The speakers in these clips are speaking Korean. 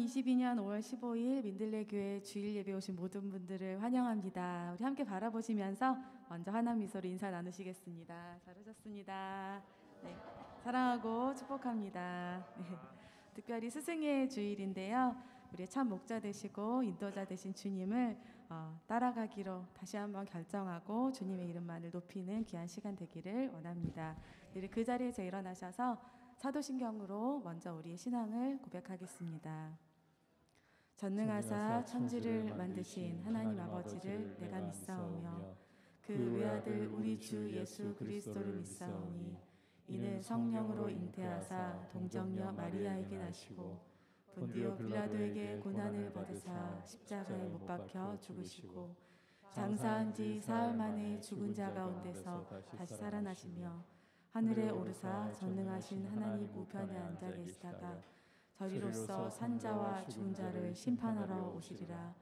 2022년 5월 15일 민들레 교회 주일 예배 오신 모든 분들을 환영합니다. 우리 함께 바라보시면서 먼저 환한 미소로 인사 나누시겠습니다. 잘하셨습니다. 네, 사랑하고 축복합니다. 네, 특별히 스승의 주일인데요. 우리의 참 목자 되시고 인도자 되신 주님을 따라가기로 다시 한번 결정하고 주님의 이름만을 높이는 귀한 시간 되기를 원합니다. 그 자리에서 일어나셔서 사도신경으로 먼저 우리의 신앙을 고백하겠습니다. 전능하사 천지를 만드신 하나님 아버지를 내가 믿사오며 그 외아들 우리 주 예수 그리스도를 믿사오니 이는 성령으로 잉태하사 동정녀 마리아에게 나시고 본디오 빌라도에게 고난을 받으사 십자가에 못 박혀 죽으시고 장사한 지 사흘 만에 죽은 자 가운데서 다시 살아나시며 하늘에 오르사 전능하신 하나님 우편에 앉아 계시다가 저리로서 산자와 죽은 자를 심판하러 오시리라.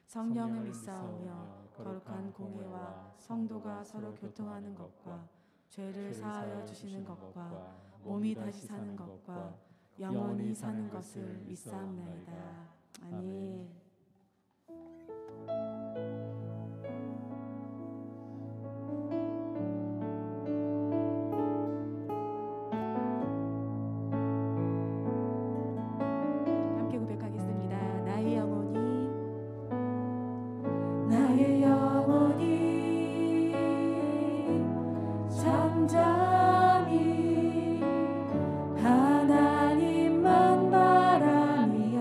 성령을 믿사오며 거룩한 공회와 성도가 서로 교통하는 것과 죄를 사하여 주시는 것과 몸이 다시 사는 것과 영원히 사는 것을 믿사옵나이다. 아멘. 하나님만 바라며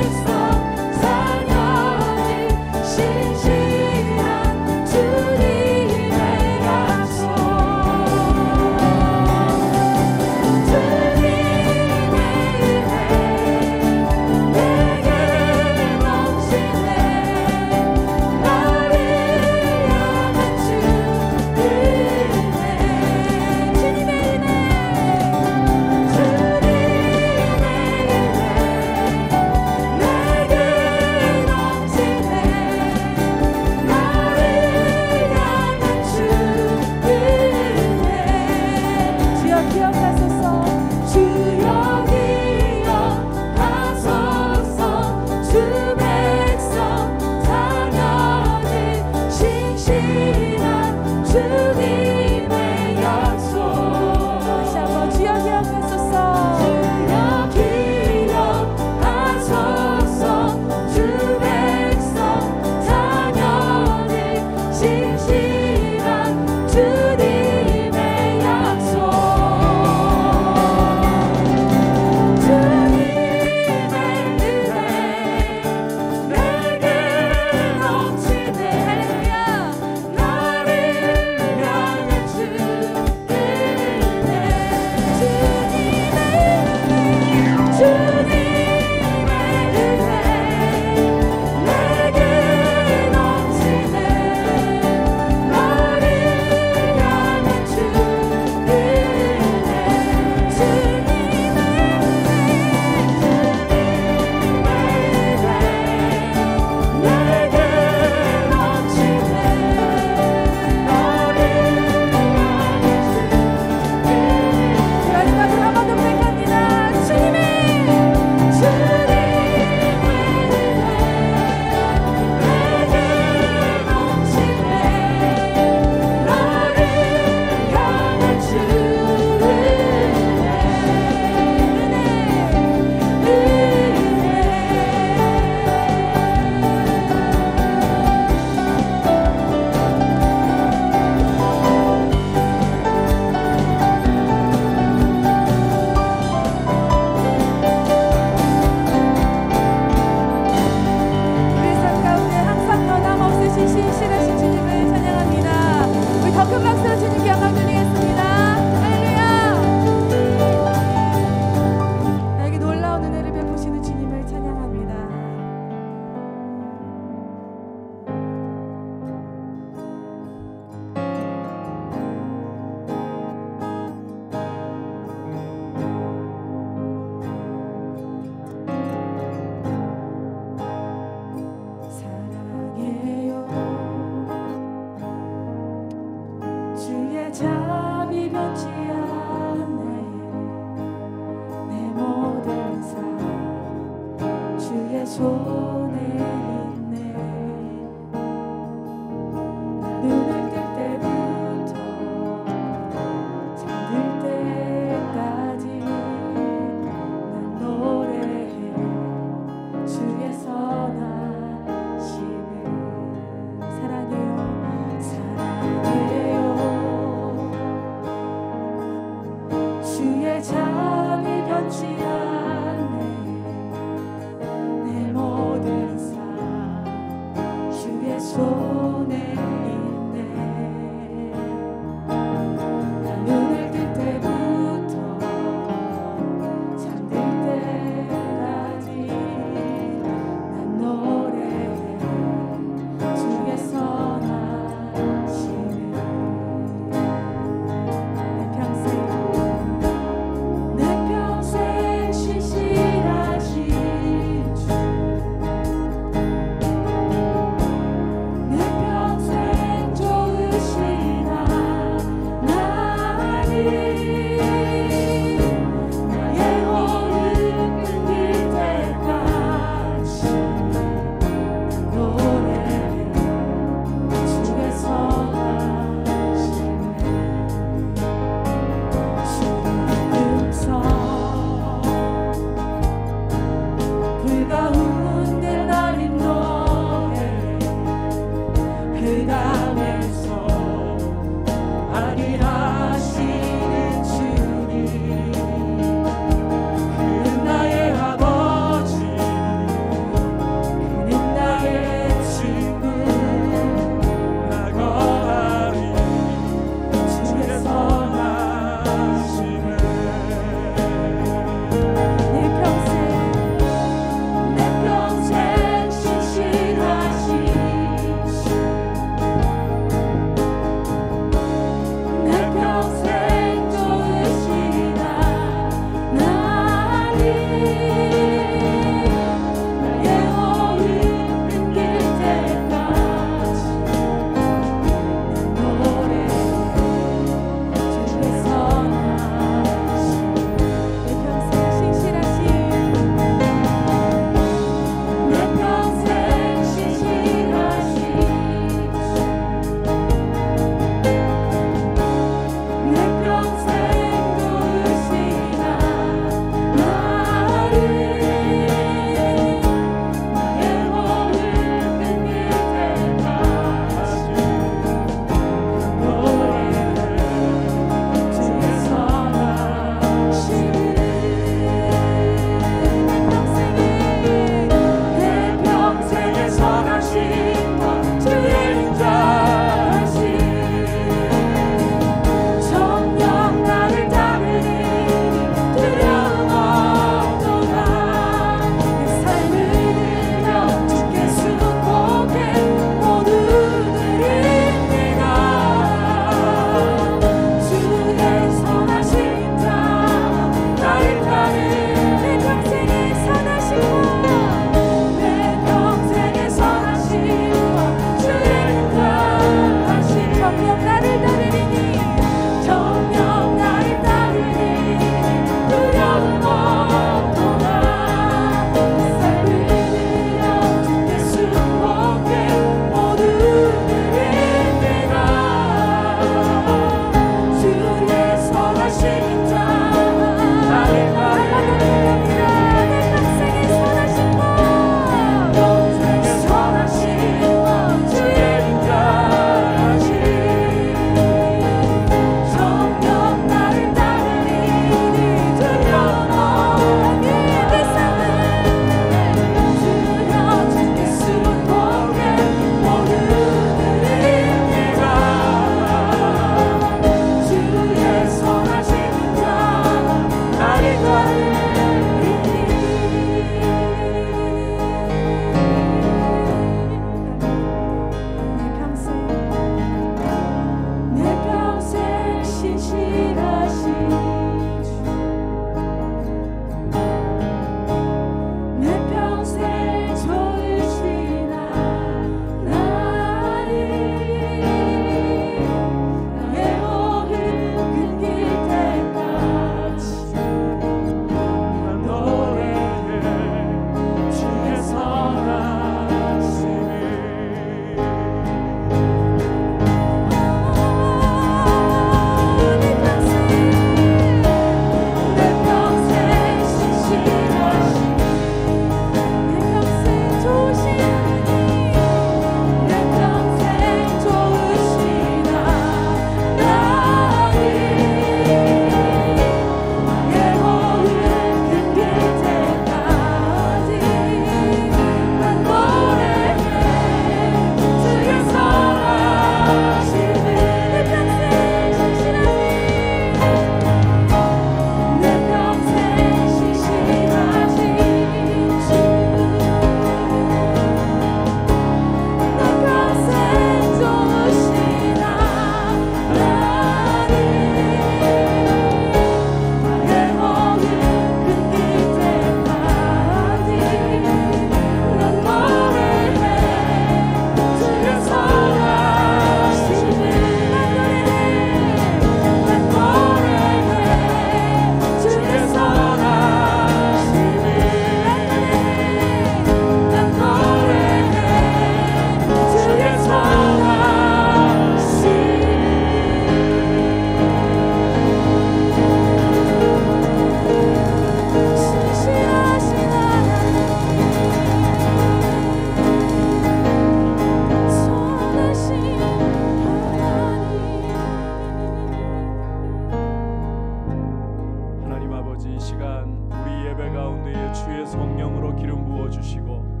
아버지, 이 시간 우리 예배 가운데에 주의 성령으로 기름 부어주시고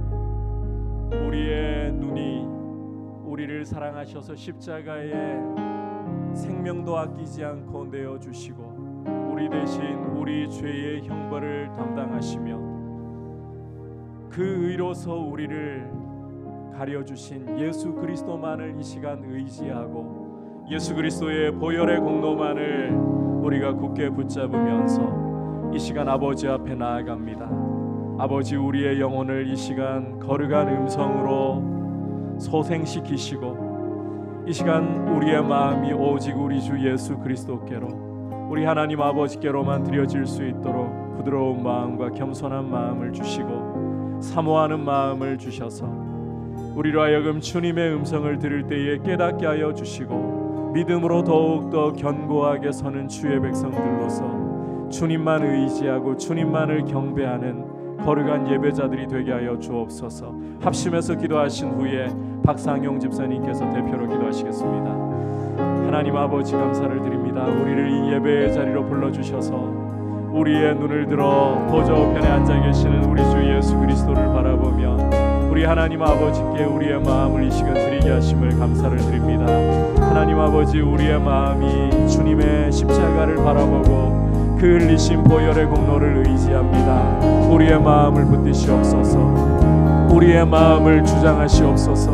우리의 눈이 우리를 사랑하셔서 십자가에 생명도 아끼지 않고 내어주시고 우리 대신 우리 죄의 형벌을 담당하시며 그 의로서 우리를 가려주신 예수 그리스도만을 이 시간 의지하고 예수 그리스도의 보혈의 공로만을 우리가 굳게 붙잡으면서 이 시간 아버지 앞에 나아갑니다. 아버지, 우리의 영혼을 이 시간 거룩한 음성으로 소생시키시고 이 시간 우리의 마음이 오직 우리 주 예수 그리스도께로, 우리 하나님 아버지께로만 드려질 수 있도록 부드러운 마음과 겸손한 마음을 주시고 사모하는 마음을 주셔서 우리로 하여금 주님의 음성을 들을 때에 깨닫게 하여 주시고 믿음으로 더욱더 견고하게 서는 주의 백성들로서 주님만 의지하고 주님만을 경배하는 거룩한 예배자들이 되게 하여 주옵소서. 합심해서 기도하신 후에 박상용 집사님께서 대표로 기도하시겠습니다. 하나님 아버지, 감사를 드립니다. 우리를 이 예배의 자리로 불러주셔서 우리의 눈을 들어 보좌 우편에 앉아 계시는 우리 주 예수 그리스도를 바라보며 우리 하나님 아버지께 우리의 마음을 이 시간 드리게 하심을 감사를 드립니다. 하나님 아버지, 우리의 마음이 주님의 십자가를 바라보고 그 흘리신 보혈의 공로를 의지합니다. 우리의 마음을 붙드시옵소서. 우리의 마음을 주장하시옵소서.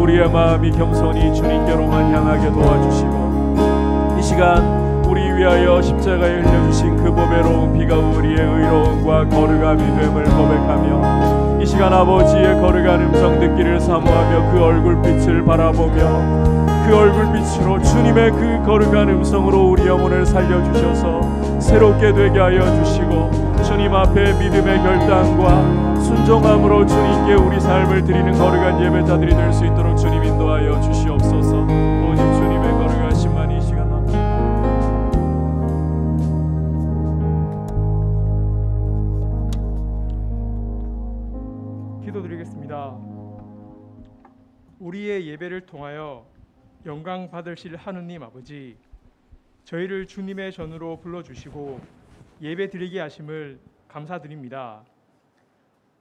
우리의 마음이 겸손히 주님께로만 향하게 도와주시고 이 시간 우리 위하여 십자가에 흘려주신 그 보배로운 피가 우리의 의로움과 거룩함이 됨을 고백하며 이 시간 아버지의 거룩한 음성 듣기를 사모하며 그 얼굴빛을 바라보며 그 얼굴빛으로 주님의 그 거룩한 음성으로 우리 영혼을 살려주셔서 새롭게 되게 하여 주시고 주님 앞에 믿음의 결단과 순종함으로 주님께 우리 삶을 드리는 거룩한 예배자들이 될 수 있도록 주님 인도하여 주시옵소서. 오직 주님의 거룩하심만 이 시간 기도드리겠습니다. 우리의 예배를 통하여 영광 받으실 하느님 아버지, 저희를 주님의 전으로 불러주시고 예배 드리게 하심을 감사드립니다.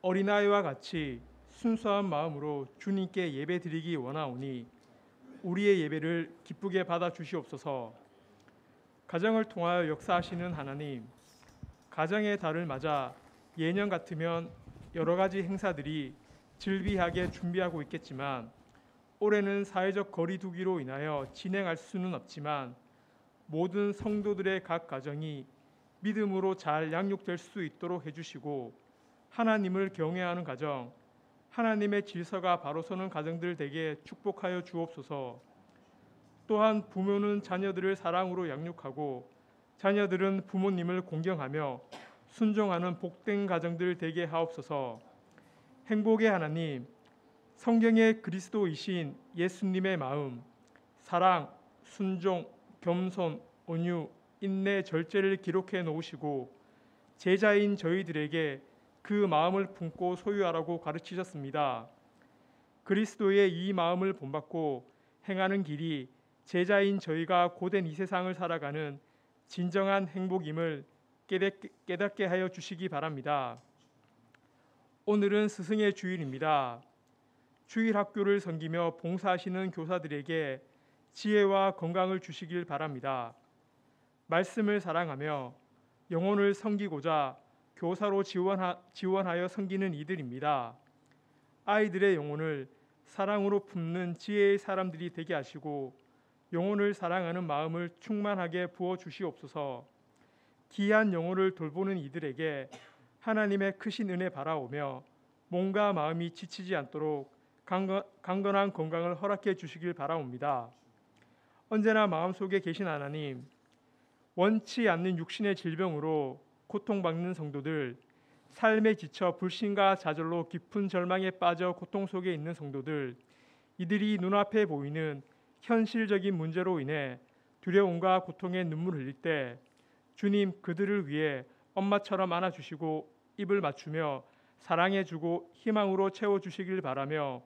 어린아이와 같이 순수한 마음으로 주님께 예배 드리기 원하오니 우리의 예배를 기쁘게 받아 주시옵소서. 가정을 통하여 역사하시는 하나님, 가정의 달을 맞아 예년 같으면 여러 가지 행사들이 즐비하게 준비하고 있겠지만 올해는 사회적 거리 두기로 인하여 진행할 수는 없지만 모든 성도들의 각 가정이 믿음으로 잘 양육될 수 있도록 해주시고 하나님을 경외하는 가정, 하나님의 질서가 바로 서는 가정들 되게 축복하여 주옵소서. 또한 부모는 자녀들을 사랑으로 양육하고 자녀들은 부모님을 공경하며 순종하는 복된 가정들 되게 하옵소서. 행복의 하나님, 성경의 그리스도이신 예수님의 마음, 사랑, 순종, 겸손, 온유, 인내, 절제를 기록해 놓으시고 제자인 저희들에게 그 마음을 품고 소유하라고 가르치셨습니다. 그리스도의 이 마음을 본받고 행하는 길이 제자인 저희가 고된 이 세상을 살아가는 진정한 행복임을 깨닫게 하여 주시기 바랍니다. 오늘은 스승의 주일입니다. 주일 학교를 섬기며 봉사하시는 교사들에게 지혜와 건강을 주시길 바랍니다. 말씀을 사랑하며 영혼을 섬기고자 교사로 지원하여 섬기는 이들입니다. 아이들의 영혼을 사랑으로 품는 지혜의 사람들이 되게 하시고 영혼을 사랑하는 마음을 충만하게 부어 주시옵소서. 귀한 영혼을 돌보는 이들에게 하나님의 크신 은혜 바라오며 몸과 마음이 지치지 않도록 강건한 건강을 허락해 주시길 바라옵니다. 언제나 마음속에 계신 하나님, 원치 않는 육신의 질병으로 고통받는 성도들, 삶에 지쳐 불신과 좌절로 깊은 절망에 빠져 고통 속에 있는 성도들, 이들이 눈앞에 보이는 현실적인 문제로 인해 두려움과 고통에 눈물 흘릴 때 주님, 그들을 위해 엄마처럼 안아주시고 입을 맞추며 사랑해주고 희망으로 채워주시길 바라며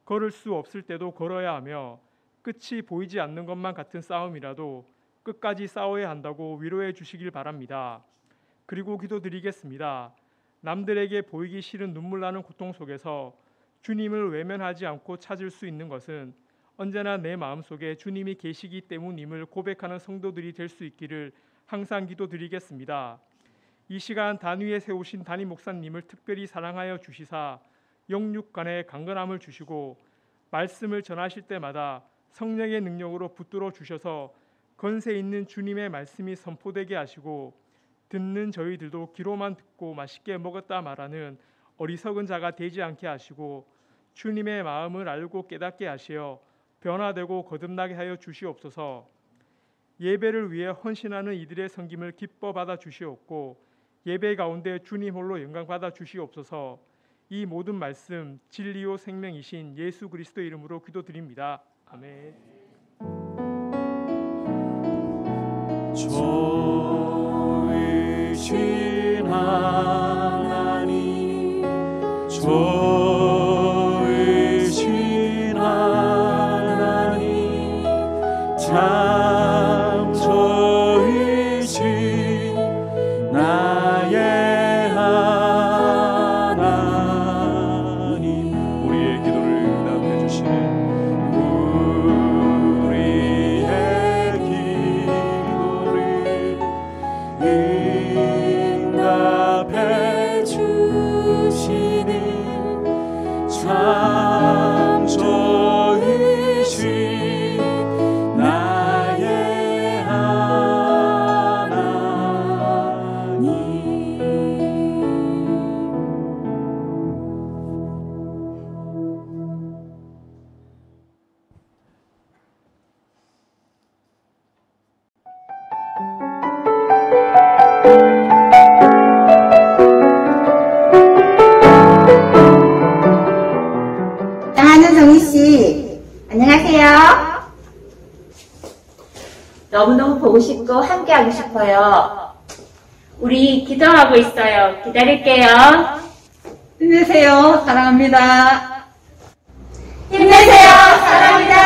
걸을 수 없을 때도 걸어야 하며 끝이 보이지 않는 것만 같은 싸움이라도 끝까지 싸워야 한다고 위로해 주시길 바랍니다. 그리고 기도드리겠습니다. 남들에게 보이기 싫은 눈물 나는 고통 속에서 주님을 외면하지 않고 찾을 수 있는 것은 언제나 내 마음속에 주님이 계시기 때문임을 고백하는 성도들이 될 수 있기를 항상 기도드리겠습니다. 이 시간 단위에 세우신 담임 목사님을 특별히 사랑하여 주시사 영육간의 강건함을 주시고 말씀을 전하실 때마다 성령의 능력으로 붙들어 주셔서 건세 있는 주님의 말씀이 선포되게 하시고 듣는 저희들도 귀로만 듣고 맛있게 먹었다 말하는 어리석은 자가 되지 않게 하시고 주님의 마음을 알고 깨닫게 하시어 변화되고 거듭나게 하여 주시옵소서. 예배를 위해 헌신하는 이들의 섬김을 기뻐 받아 주시옵고 예배 가운데 주님 홀로 영광 받아 주시옵소서. 이 모든 말씀 진리요 생명이신 예수 그리스도 이름으로 기도드립니다. 아멘. 좋으신 하나님, 좋으신 하나님, 참 좋으신 나의 하나님. 우리의 기도를 응답해 주시는 우리의 응답해 주시는 참 좋으신 나의 하나님. 사랑하는 정희씨, 안녕하세요. 너무너무 보고 싶고 함께하고 싶어요. 우리 기도하고 있어요. 기다릴게요. 힘내세요. 사랑합니다. 힘내세요. 사랑합니다.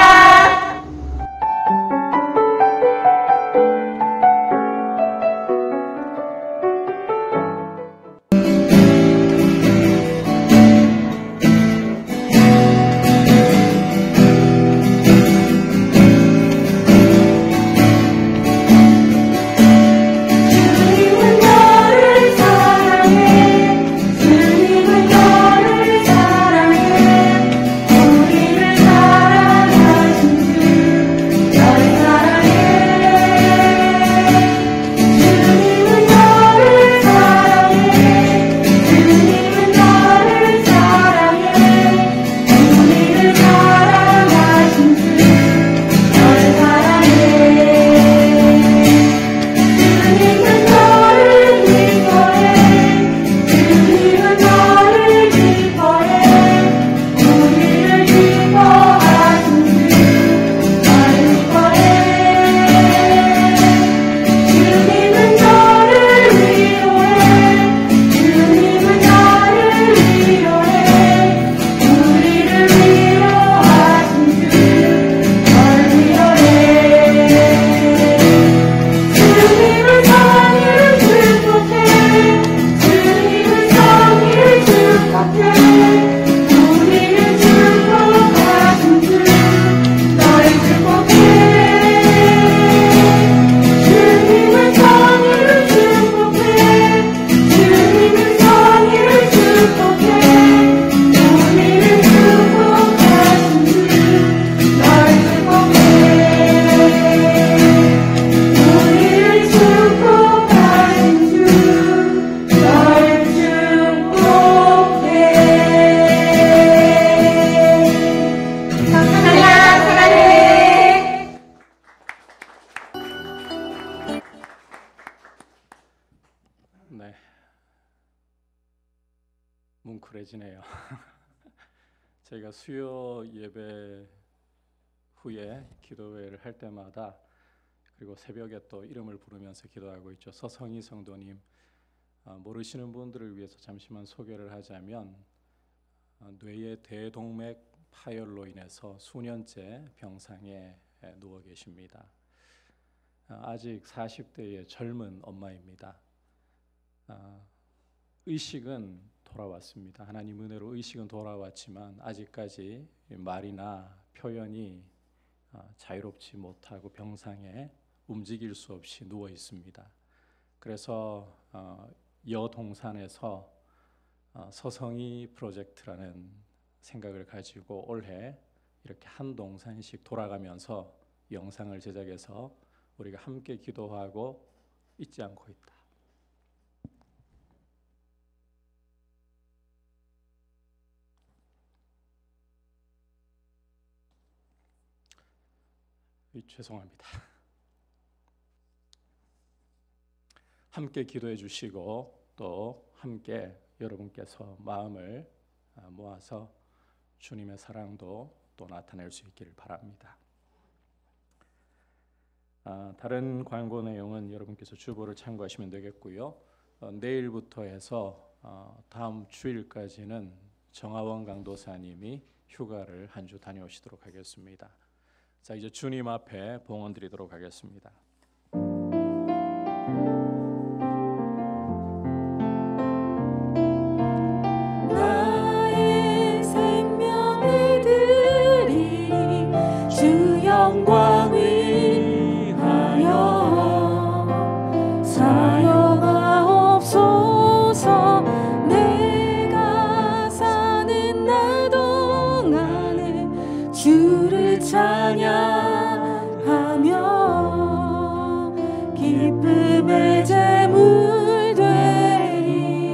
네, 뭉클해지네요. 저희가 수요 예배 후에 기도회를 할 때마다 그리고 새벽에 또 이름을 부르면서 기도하고 있죠. 서성희 성도님, 모르시는 분들을 위해서 잠시만 소개를 하자면 뇌의 대동맥 파열로 인해서 수년째 병상에 누워 계십니다. 아직 40대의 젊은 엄마입니다. 의식은 돌아왔습니다. 하나님 은혜로 의식은 돌아왔지만 아직까지 말이나 표현이 자유롭지 못하고 병상에 움직일 수 없이 누워 있습니다. 그래서 여동산에서 서성이 프로젝트라는 생각을 가지고 올해 이렇게 한 동산씩 돌아가면서 영상을 제작해서 우리가 함께 기도하고 잊지 않고 있다. 죄송합니다. 함께 기도해 주시고 또 함께 여러분께서 마음을 모아서 주님의 사랑도 또 나타낼 수 있기를 바랍니다. 다른 광고 내용은 여러분께서 주보를 참고하시면 되겠고요. 내일부터 해서 다음 주일까지는 정하원 강도사님이 휴가를 한 주 다녀오시도록 하겠습니다. 자, 이제 주님 앞에 봉헌 드리도록 하겠습니다. 나의 생명을 드리 주 영광 위하여 사용하옵소서. 내가 사는 날 동안에 주를 찬양하며 기쁨의 제물 되리.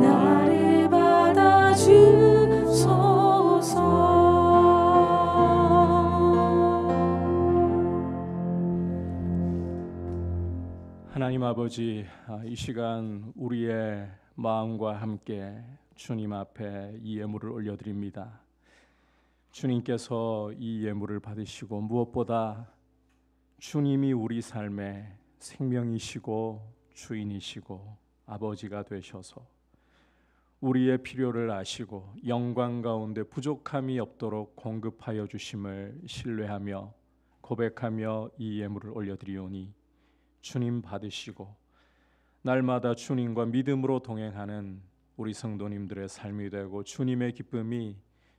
나를 받아주소서. 하나님 아버지, 이 시간 우리의 마음과 함께 주님 앞에 이 예물을 올려드립니다. 주님께서 이 예물을 받으시고 무엇보다 주님이 우리 삶의 생명이시고 주인이시고 아버지가 되셔서 우리의 필요를 아시고 영광 가운데 부족함이 없도록 공급하여 주심을 신뢰하며 고백하며 이 예물을 올려드리오니 주님 받으시고 날마다 주님과 믿음으로 동행하는 우리 성도님들의 삶이 되고 주님의 기쁨이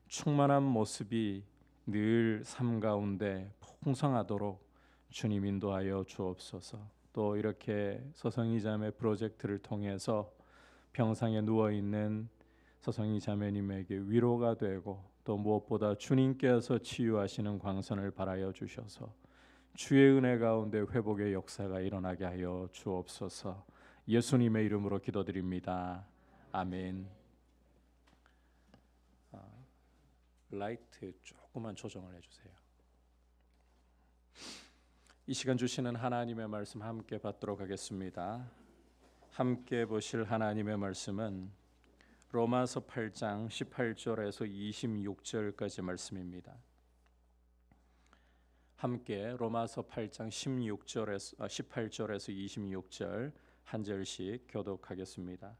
충만한 모습이 늘 삶 가운데 풍성하도록 주님 인도하여 주옵소서. 또 이렇게 서성희 자매 프로젝트를 통해서 병상에 누워있는 서성희 자매님에게 위로가 되고 또 무엇보다 주님께서 치유하시는 광선을 발하여 주셔서 주의 은혜 가운데 회복의 역사가 일어나게 하여 주옵소서. 예수님의 이름으로 기도드립니다. 아멘. 라이트 조금만 조정을 해주세요. 이 시간 주시는 하나님의 말씀 함께 받도록 하겠습니다. 함께 보실 하나님의 말씀은 로마서 8장 18절에서 26절까지 말씀입니다. 함께 로마서 8장 18절에서 26절 한 절씩 교독하겠습니다.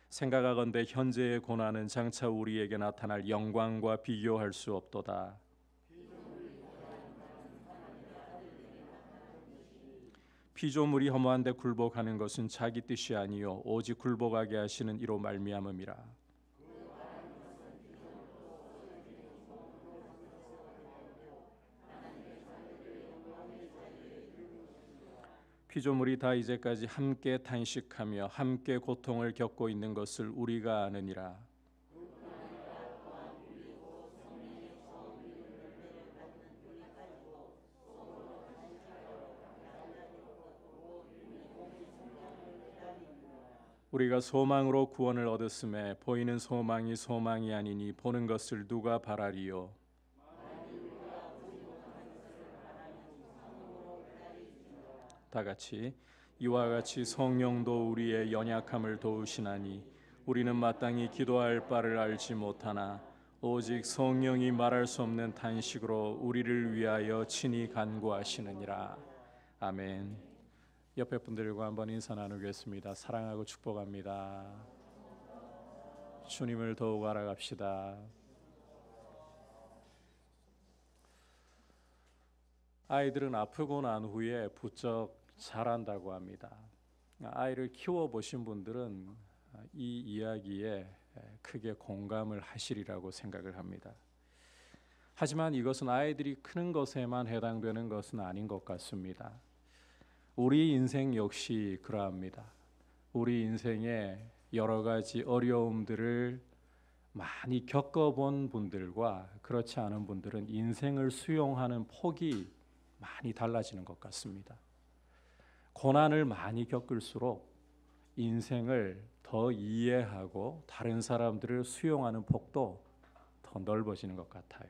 생각하건대 현재의 고난은 장차 우리에게 나타날 영광과 비교할 수 없도다. 피조물이 허무한데 굴복하는 것은 자기 뜻이 아니요 오직 굴복하게 하시는 이로 말미암음이라. 피조물이 다 이제까지 함께 탄식하며 함께 고통을 겪고 있는 것을 우리가 아느니라. 우리가 소망으로 구원을 얻었음에 보이는 소망이 소망이 아니니 보는 것을 누가 바라리요. 다 같이 이와 같이 성령도 우리의 연약함을 도우시나니 우리는 마땅히 기도할 바를 알지 못하나 오직 성령이 말할 수 없는 탄식으로 우리를 위하여 친히 간구하시느니라. 아멘. 옆에 분들과 한번 인사 나누겠습니다. 사랑하고 축복합니다. 주님을 더욱 알아갑시다. 아이들은 아프고 난 후에 부쩍 잘한다고 합니다. 아이를 키워보신 분들은 이 이야기에 크게 공감을 하시리라고 생각을 합니다. 하지만 이것은 아이들이 크는 것에만 해당되는 것은 아닌 것 같습니다. 우리 인생 역시 그러합니다. 우리 인생에 여러 가지 어려움들을 많이 겪어본 분들과 그렇지 않은 분들은 인생을 수용하는 폭이 많이 달라지는 것 같습니다. 고난을 많이 겪을수록 인생을 더 이해하고 다른 사람들을 수용하는 폭도 더 넓어지는 것 같아요.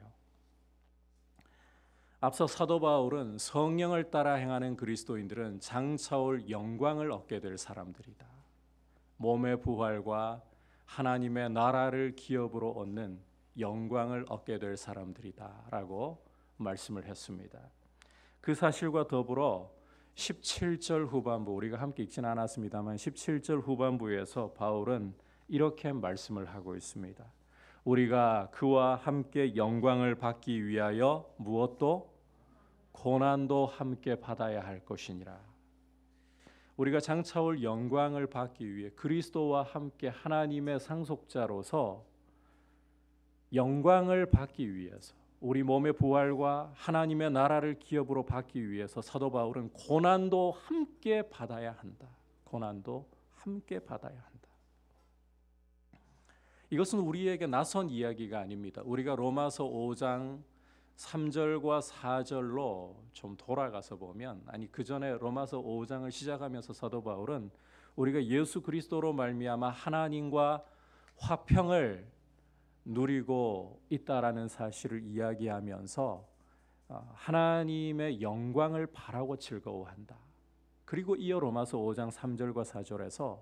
앞서 사도 바울은 성령을 따라 행하는 그리스도인들은 장차올 영광을 얻게 될 사람들이다. 몸의 부활과 하나님의 나라를 기업으로 얻는 영광을 얻게 될 사람들이다 라고 말씀을 했습니다. 그 사실과 더불어 17절 후반부, 우리가 함께 읽지는 않았습니다만 17절 후반부에서 바울은 이렇게 말씀을 하고 있습니다. 우리가 그와 함께 영광을 받기 위하여 무엇도 고난도 함께 받아야 할 것이니라. 우리가 장차올 영광을 받기 위해 그리스도와 함께 하나님의 상속자로서 영광을 받기 위해서, 우리 몸의 부활과 하나님의 나라를 기업으로 받기 위해서 사도 바울은 고난도 함께 받아야 한다. 고난도 함께 받아야 한다. 이것은 우리에게 낯선 이야기가 아닙니다. 우리가 로마서 5장 3절과 4절로 좀 돌아가서 보면, 그 전에 로마서 5장을 시작하면서 사도 바울은 우리가 예수 그리스도로 말미암아 하나님과 화평을 누리고 있다라는 사실을 이야기하면서 하나님의 영광을 바라고 즐거워한다. 그리고 이어 로마서 5장 3절과 4절에서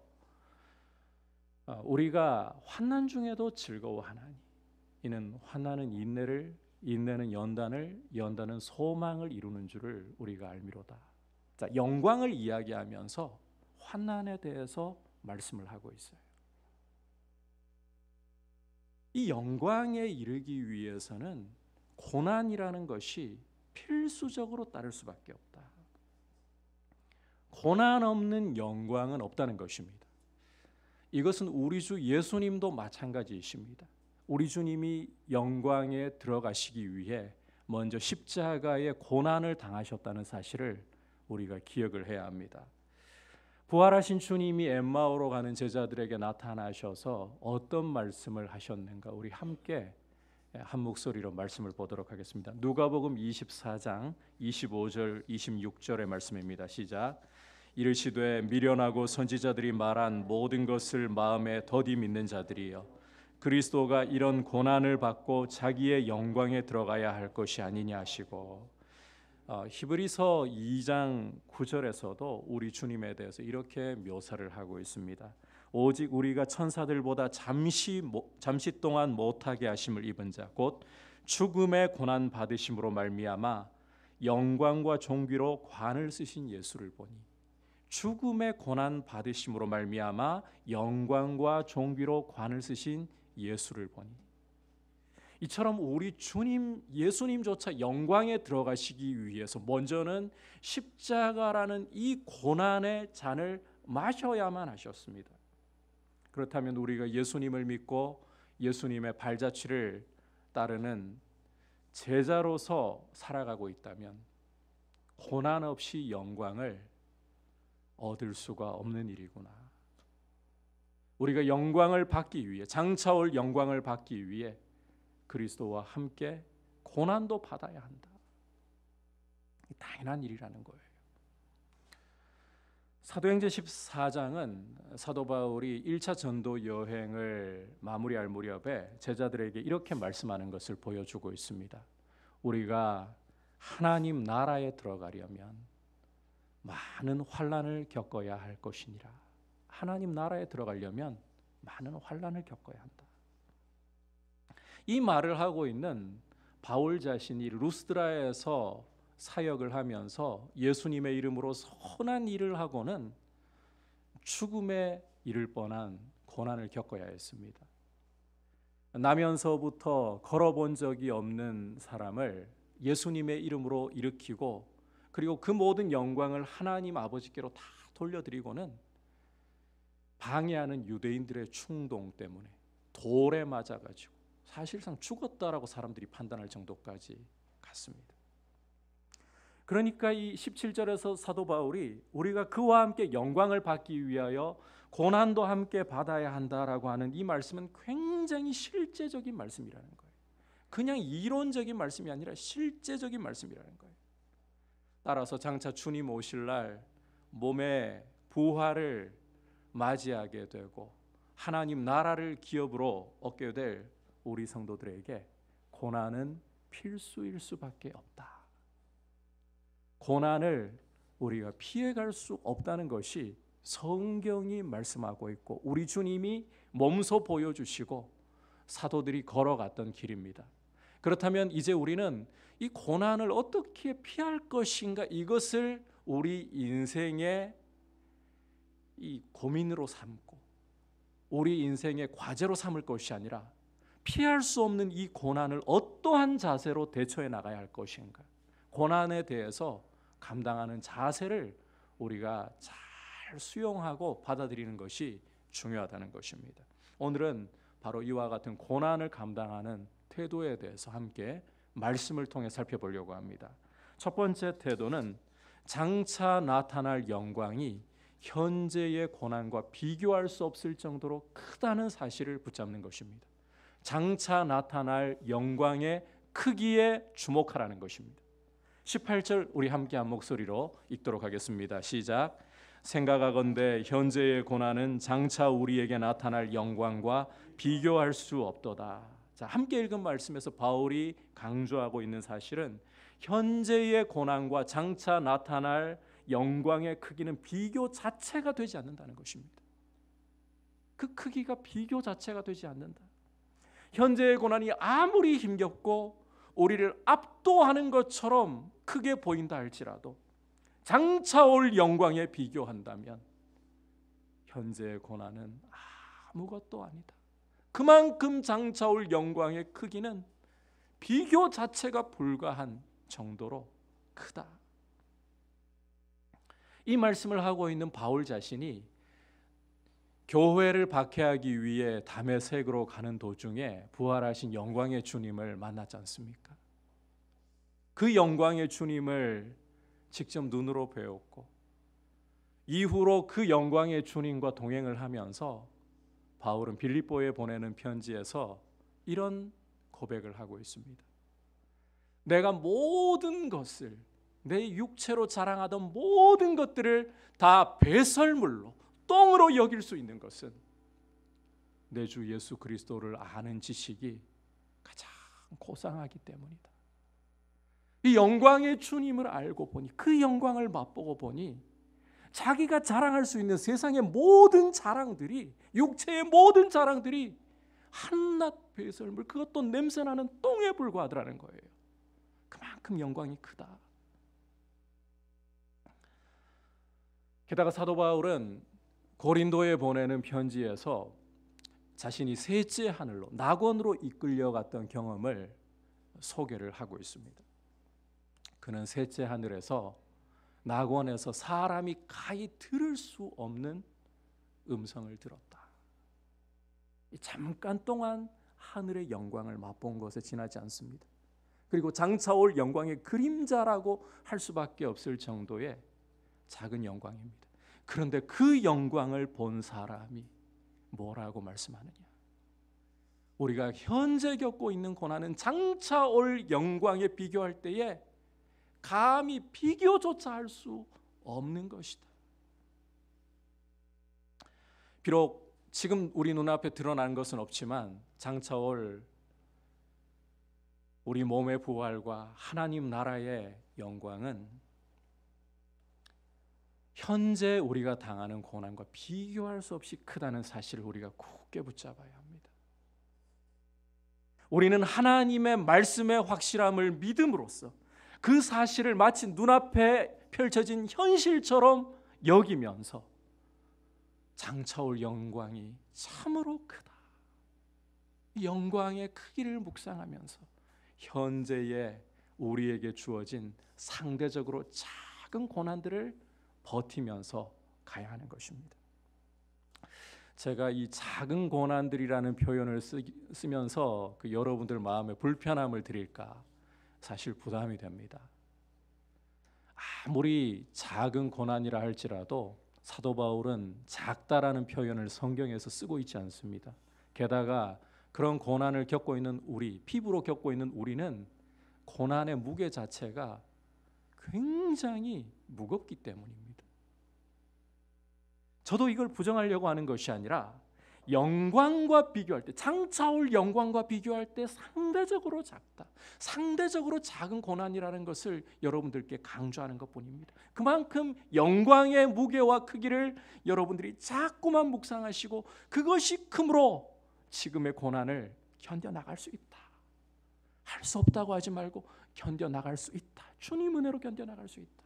우리가 환난 중에도 즐거워하나니 이는 환난은 인내를, 인내는 연단을, 연단은 소망을 이루는 줄을 우리가 알미로다. 자, 영광을 이야기하면서 환난에 대해서 말씀을 하고 있어요. 이 영광에 이르기 위해서는 고난이라는 것이 필수적으로 따를 수밖에 없다. 고난 없는 영광은 없다는 것입니다. 이것은 우리 주 예수님도 마찬가지이십니다. 우리 주님이 영광에 들어가시기 위해 먼저 십자가의 고난을 당하셨다는 사실을 우리가 기억을 해야 합니다. 부활하신 주님이 엠마오로 가는 제자들에게 나타나셔서 어떤 말씀을 하셨는가, 우리 함께 한 목소리로 말씀을 보도록 하겠습니다. 누가복음 24장 25절 26절의 말씀입니다. 시작. 이르시되 미련하고 선지자들이 말한 모든 것을 마음에 더디 믿는 자들이여, 그리스도가 이런 고난을 받고 자기의 영광에 들어가야 할 것이 아니냐 하시고, 히브리서 2장 9절에서도 우리 주님에 대해서 이렇게 묘사를 하고 있습니다. 오직 우리가 천사들보다 잠시 동안 못하게 하심을 입은 자, 곧 죽음의 고난 받으심으로 말미암아 영광과 존귀로 관을 쓰신 예수를 보니, 죽음의 고난 받으심으로 말미암아 영광과 존귀로 관을 쓰신 예수를 보니, 이처럼 우리 주님 예수님조차 영광에 들어가시기 위해서 먼저는 십자가라는 이 고난의 잔을 마셔야만 하셨습니다. 그렇다면 우리가 예수님을 믿고 예수님의 발자취를 따르는 제자로서 살아가고 있다면 고난 없이 영광을 얻을 수가 없는 일이구나. 우리가 영광을 받기 위해, 장차올 영광을 받기 위해 그리스도와 함께 고난도 받아야 한다. 당연한 일이라는 거예요. 사도행전 14장은 사도 바울이 1차 전도 여행을 마무리할 무렵에 제자들에게 이렇게 말씀하는 것을 보여주고 있습니다. 우리가 하나님 나라에 들어가려면 많은 환난을 겪어야 할 것이니라. 하나님 나라에 들어가려면 많은 환난을 겪어야 한다. 이 말을 하고 있는 바울 자신이 루스드라에서 사역을 하면서 예수님의 이름으로 선한 일을 하고는 죽음에 이를 뻔한 고난을 겪어야 했습니다. 나면서부터 걸어본 적이 없는 사람을 예수님의 이름으로 일으키고 그리고 그 모든 영광을 하나님 아버지께로 다 돌려드리고는 방해하는 유대인들의 충동 때문에 돌에 맞아가지고 사실상 죽었다라고 사람들이 판단할 정도까지 갔습니다. 그러니까 이 17절에서 사도 바울이 우리가 그와 함께 영광을 받기 위하여 고난도 함께 받아야 한다라고 하는 이 말씀은 굉장히 실제적인 말씀이라는 거예요. 그냥 이론적인 말씀이 아니라 실제적인 말씀이라는 거예요. 따라서 장차 주님 오실 날 몸의 부활을 맞이하게 되고 하나님 나라를 기업으로 얻게 될 우리 성도들에게 고난은 필수일 수밖에 없다. 고난을 우리가 피해갈 수 없다는 것이 성경이 말씀하고 있고 우리 주님이 몸소 보여주시고 사도들이 걸어갔던 길입니다. 그렇다면 이제 우리는 이 고난을 어떻게 피할 것인가, 이것을 우리 인생의 이 고민으로 삼고 우리 인생의 과제로 삼을 것이 아니라 피할 수 없는 이 고난을 어떠한 자세로 대처해 나가야 할 것인가, 고난에 대해서 감당하는 자세를 우리가 잘 수용하고 받아들이는 것이 중요하다는 것입니다. 오늘은 바로 이와 같은 고난을 감당하는 태도에 대해서 함께 말씀을 통해 살펴보려고 합니다. 첫 번째 태도는 장차 나타날 영광이 현재의 고난과 비교할 수 없을 정도로 크다는 사실을 붙잡는 것입니다. 장차 나타날 영광의 크기에 주목하라는 것입니다. 18절 우리 함께 한 목소리로 읽도록 하겠습니다. 시작. 생각하건대 현재의 고난은 장차 우리에게 나타날 영광과 비교할 수 없도다. 자, 함께 읽은 말씀에서 바울이 강조하고 있는 사실은 현재의 고난과 장차 나타날 영광의 크기는 비교 자체가 되지 않는다는 것입니다. 그 크기가 비교 자체가 되지 않는다. 현재의 고난이 아무리 힘겹고 우리를 압도하는 것처럼 크게 보인다 할지라도 장차 올 영광에 비교한다면 현재의 고난은 아무것도 아니다. 그만큼 장차 올 영광의 크기는 비교 자체가 불가한 정도로 크다. 이 말씀을 하고 있는 바울 자신이 교회를 박해하기 위해 다메섹으로 가는 도중에 부활하신 영광의 주님을 만났지 않습니까? 그 영광의 주님을 직접 눈으로 배웠고 이후로 그 영광의 주님과 동행을 하면서 바울은 빌립보에 보내는 편지에서 이런 고백을 하고 있습니다. 내가 모든 것을, 내 육체로 자랑하던 모든 것들을 다 배설물로, 똥으로 여길 수 있는 것은 내 주 예수 그리스도를 아는 지식이 가장 고상하기 때문이다. 이 영광의 주님을 알고 보니, 그 영광을 맛보고 보니 자기가 자랑할 수 있는 세상의 모든 자랑들이, 육체의 모든 자랑들이 한낱 배설물, 그것도 냄새나는 똥에 불과하더라는 거예요. 그만큼 영광이 크다. 게다가 사도 바울은 고린도에 보내는 편지에서 자신이 셋째 하늘로, 낙원으로 이끌려갔던 경험을 소개를 하고 있습니다. 그는 셋째 하늘에서, 낙원에서 사람이 가히 들을 수 없는 음성을 들었다. 잠깐 동안 하늘의 영광을 맛본 것에 지나지 않습니다. 그리고 장차 올 영광의 그림자라고 할 수밖에 없을 정도의 작은 영광입니다. 그런데 그 영광을 본 사람이 뭐라고 말씀하느냐? 우리가 현재 겪고 있는 고난은 장차 올 영광에 비교할 때에 감히 비교조차 할 수 없는 것이다. 비록 지금 우리 눈앞에 드러난 것은 없지만 장차 올 우리 몸의 부활과 하나님 나라의 영광은 현재 우리가 당하는 고난과 비교할 수 없이 크다는 사실을 우리가 굳게 붙잡아야 합니다. 우리는 하나님의 말씀의 확실함을 믿음으로써 그 사실을 마치 눈앞에 펼쳐진 현실처럼 여기면서 장차 올 영광이 참으로 크다, 영광의 크기를 묵상하면서 현재의 우리에게 주어진 상대적으로 작은 고난들을 버티면서 가야 하는 것입니다. 제가 이 작은 고난들이라는 표현을 쓰면서 여러분들 마음에 불편함을 드릴까 사실 부담이 됩니다. 아무리 작은 고난이라 할지라도 사도 바울은 작다라는 표현을 성경에서 쓰고 있지 않습니다. 게다가 그런 고난을 겪고 있는 우리, 피부로 겪고 있는 우리는 고난의 무게 자체가 굉장히 무겁기 때문입니다. 저도 이걸 부정하려고 하는 것이 아니라 영광과 비교할 때, 장차올 영광과 비교할 때 상대적으로 작다, 상대적으로 작은 고난이라는 것을 여러분들께 강조하는 것뿐입니다. 그만큼 영광의 무게와 크기를 여러분들이 자꾸만 묵상하시고 그것이 크므로 지금의 고난을 견뎌나갈 수 있다. 할 수 없다고 하지 말고 견뎌나갈 수 있다. 주님 은혜로 견뎌나갈 수 있다.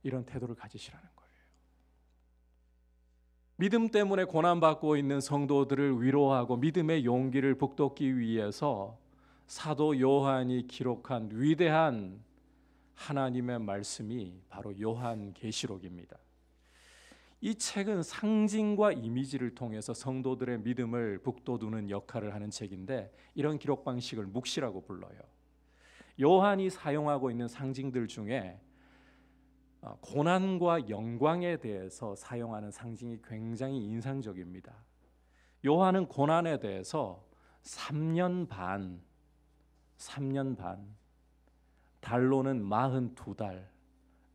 이런 태도를 가지시라는 거예요. 믿음 때문에 고난받고 있는 성도들을 위로하고 믿음의 용기를 북돋기 위해서 사도 요한이 기록한 위대한 하나님의 말씀이 바로 요한계시록입니다. 이 책은 상징과 이미지를 통해서 성도들의 믿음을 북돋우는 역할을 하는 책인데 이런 기록 방식을 묵시라고 불러요. 요한이 사용하고 있는 상징들 중에 고난과 영광에 대해서 사용하는 상징이 굉장히 인상적입니다. 요한은 고난에 대해서 3년 반, 달로는 42달,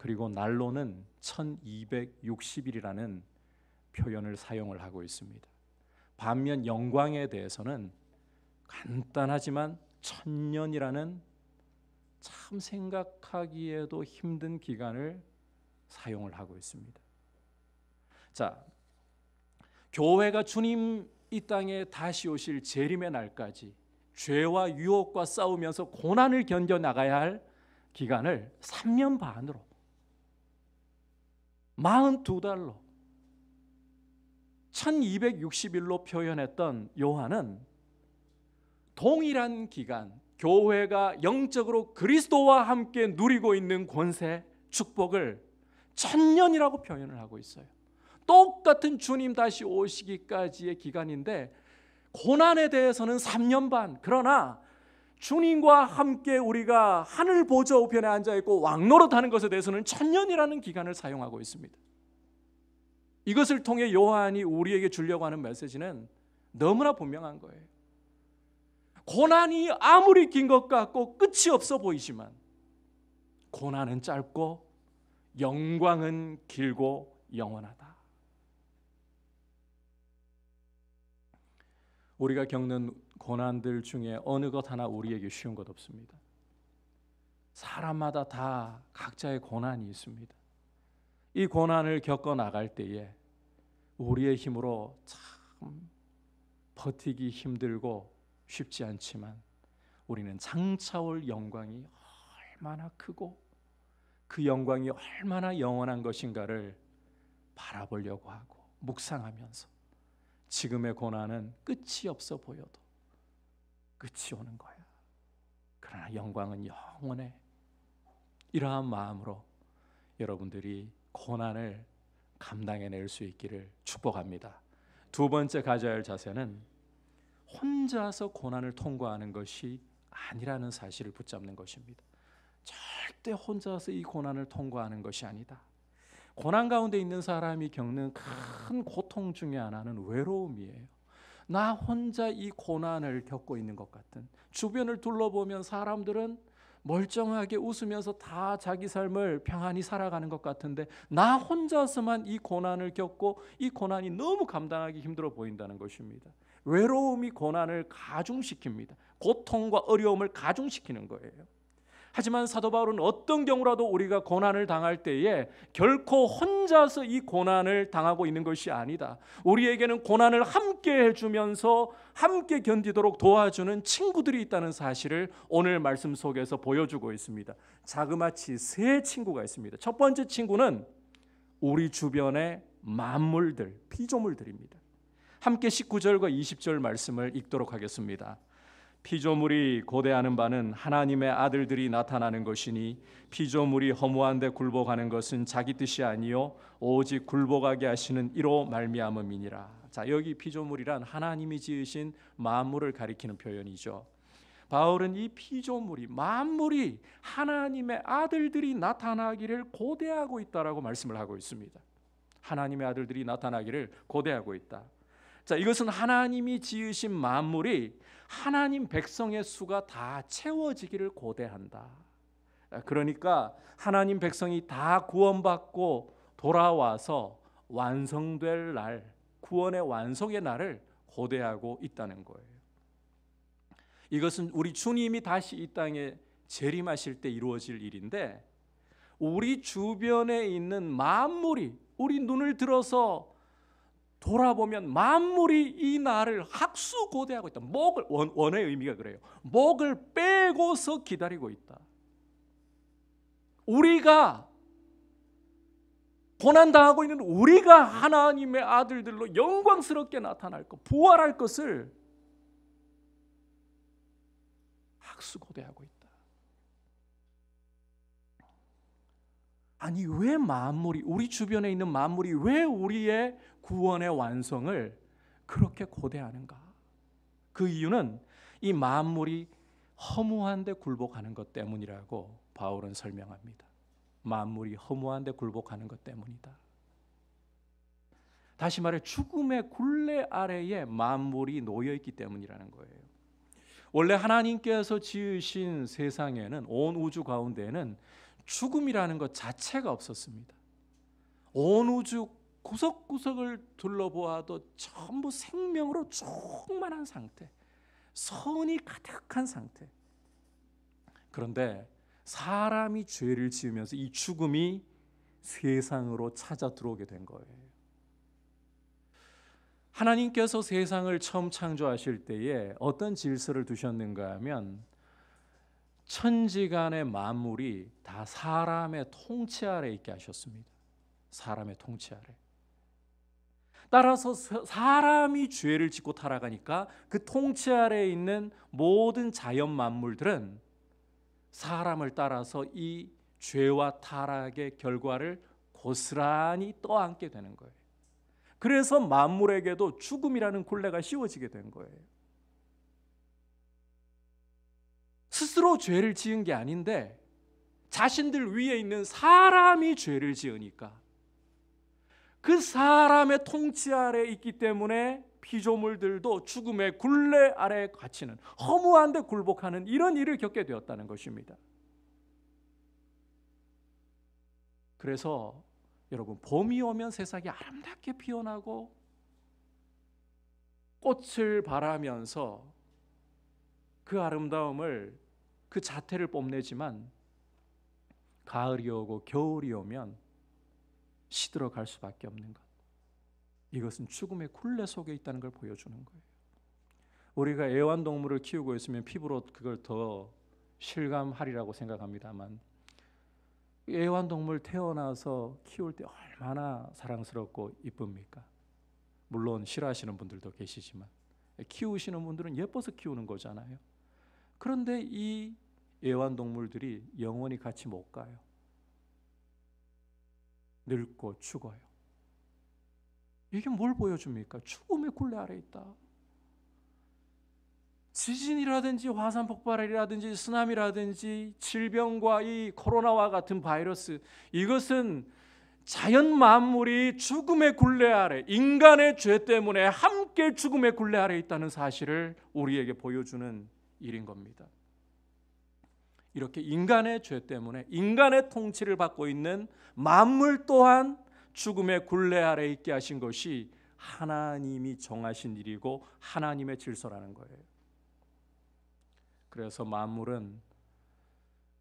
그리고 날로는 1260일이라는 표현을 사용을 하고 있습니다. 반면 영광에 대해서는 간단하지만 1000년이라는 참 생각하기에도 힘든 기간을 사용을 하고 있습니다. 자, 교회가 주님 이 땅에 다시 오실 재림의 날까지 죄와 유혹과 싸우면서 고난을 견뎌나가야 할 기간을 3년 반으로 42달로 1260일로 표현했던 요한은 동일한 기간 교회가 영적으로 그리스도와 함께 누리고 있는 권세, 축복을 1000년이라고 표현을 하고 있어요. 똑같은 주님 다시 오시기까지의 기간인데 고난에 대해서는 3년 반, 그러나 주님과 함께 우리가 하늘 보좌 우편에 앉아있고 왕노릇하는 것에 대해서는 1000년이라는 기간을 사용하고 있습니다. 이것을 통해 요한이 우리에게 주려고 하는 메시지는 너무나 분명한 거예요. 고난이 아무리 긴 것 같고 끝이 없어 보이지만 고난은 짧고 영광은 길고 영원하다. 우리가 겪는 고난들 중에 어느 것 하나 우리에게 쉬운 것 없습니다. 사람마다 다 각자의 고난이 있습니다. 이 고난을 겪어 나갈 때에 우리의 힘으로 참 버티기 힘들고 쉽지 않지만 우리는 장차올 영광이 얼마나 크고 그 영광이 얼마나 영원한 것인가를 바라보려고 하고 묵상하면서 지금의 고난은 끝이 없어 보여도 끝이 오는 거야. 그러나 영광은 영원해. 이러한 마음으로 여러분들이 고난을 감당해낼 수 있기를 축복합니다. 두 번째 가져야 할 자세는 혼자서 고난을 통과하는 것이 아니라는 사실을 붙잡는 것입니다. 절대 혼자서 이 고난을 통과하는 것이 아니다. 고난 가운데 있는 사람이 겪는 큰 고통 중에 하나는 외로움이에요. 나 혼자 이 고난을 겪고 있는 것 같은, 주변을 둘러보면 사람들은 멀쩡하게 웃으면서 다 자기 삶을 평안히 살아가는 것 같은데 나 혼자서만 이 고난을 겪고 이 고난이 너무 감당하기 힘들어 보인다는 것입니다. 외로움이 고난을 가중시킵니다. 고통과 어려움을 가중시키는 거예요. 하지만 사도 바울은 어떤 경우라도 우리가 고난을 당할 때에 결코 혼자서 이 고난을 당하고 있는 것이 아니다. 우리에게는 고난을 함께 해주면서 함께 견디도록 도와주는 친구들이 있다는 사실을 오늘 말씀 속에서 보여주고 있습니다. 자그마치 세 친구가 있습니다. 첫 번째 친구는 우리 주변의 만물들, 피조물들입니다. 함께 19절과 20절 말씀을 읽도록 하겠습니다. 피조물이 고대하는 바는 하나님의 아들들이 나타나는 것이니 피조물이 허무한 데 굴복하는 것은 자기 뜻이 아니요 오직 굴복하게 하시는 이로 말미암음이니라. 자, 여기 피조물이란 하나님이 지으신 만물을 가리키는 표현이죠. 바울은 이 피조물이, 만물이 하나님의 아들들이 나타나기를 고대하고 있다라고 말씀을 하고 있습니다. 하나님의 아들들이 나타나기를 고대하고 있다. 자, 이것은 하나님이 지으신 만물이 하나님 백성의 수가 다 채워지기를 고대한다. 그러니까 하나님 백성이 다 구원받고 돌아와서 완성될 날, 구원의 완성의 날을 고대하고 있다는 거예요. 이것은 우리 주님이 다시 이 땅에 재림하실 때 이루어질 일인데, 우리 주변에 있는 만물이, 우리 눈을 들어서 돌아보면 만물이 이 날을 학수고대하고 있다. 목을, 원어의 의미가 그래요. 목을 빼고서 기다리고 있다. 우리가 고난당하고 있는 우리가 하나님의 아들들로 영광스럽게 나타날 것, 부활할 것을 학수고대하고 있다. 아니, 왜 만물이, 우리 주변에 있는 만물이 왜 우리의 구원의 완성을 그렇게 고대하는가? 그 이유는 이 만물이 허무한 데 굴복하는 것 때문이라고 바울은 설명합니다. 만물이 허무한 데 굴복하는 것 때문이다. 다시 말해 죽음의 굴레 아래에 만물이 놓여 있기 때문이라는 거예요. 원래 하나님께서 지으신 세상에는, 온 우주 가운데에는 죽음이라는 것 자체가 없었습니다. 온 우주 구석구석을 둘러보아도 전부 생명으로 충만한 상태, 선이 가득한 상태. 그런데 사람이 죄를 지으면서 이 죽음이 세상으로 찾아 들어오게 된 거예요. 하나님께서 세상을 처음 창조하실 때에 어떤 질서를 두셨는가 하면, 천지간의 만물이 다 사람의 통치 아래 있게 하셨습니다. 사람의 통치 아래. 따라서 사람이 죄를 짓고 타락하니까 그 통치 아래에 있는 모든 자연 만물들은 사람을 따라서 이 죄와 타락의 결과를 고스란히 떠안게 되는 거예요. 그래서 만물에게도 죽음이라는 굴레가 씌워지게 된 거예요. 스스로 죄를 지은 게 아닌데 자신들 위에 있는 사람이 죄를 지으니까, 그 사람의 통치 아래에 있기 때문에 피조물들도 죽음의 굴레 아래에 갇히는, 허무한 데 굴복하는 이런 일을 겪게 되었다는 것입니다. 그래서 여러분, 봄이 오면 세상이 아름답게 피어나고 꽃을 바라면서 그 아름다움을, 그 자태를 뽐내지만, 가을이 오고 겨울이 오면 시들어갈 수밖에 없는 것, 이것은 죽음의 굴레 속에 있다는 걸 보여주는 거예요. 우리가 애완동물을 키우고 있으면 피부로 그걸 더 실감하리라고 생각합니다만, 애완동물 태어나서 키울 때 얼마나 사랑스럽고 이쁩니까? 물론 싫어하시는 분들도 계시지만 키우시는 분들은 예뻐서 키우는 거잖아요. 그런데 이 애완동물들이 영원히 같이 못 가요. 늙고 죽어요. 이게 뭘 보여줍니까? 죽음의 굴레 아래 있다. 지진이라든지 화산 폭발이라든지 쓰나미라든지 질병과 이 코로나와 같은 바이러스, 이것은 자연 만물이 죽음의 굴레 아래, 인간의 죄 때문에 함께 죽음의 굴레 아래 있다는 사실을 우리에게 보여주는 일인 겁니다. 이렇게 인간의 죄 때문에 인간의 통치를 받고 있는 만물 또한 죽음의 굴레 아래 있게 하신 것이 하나님이 정하신 일이고 하나님의 질서라는 거예요. 그래서 만물은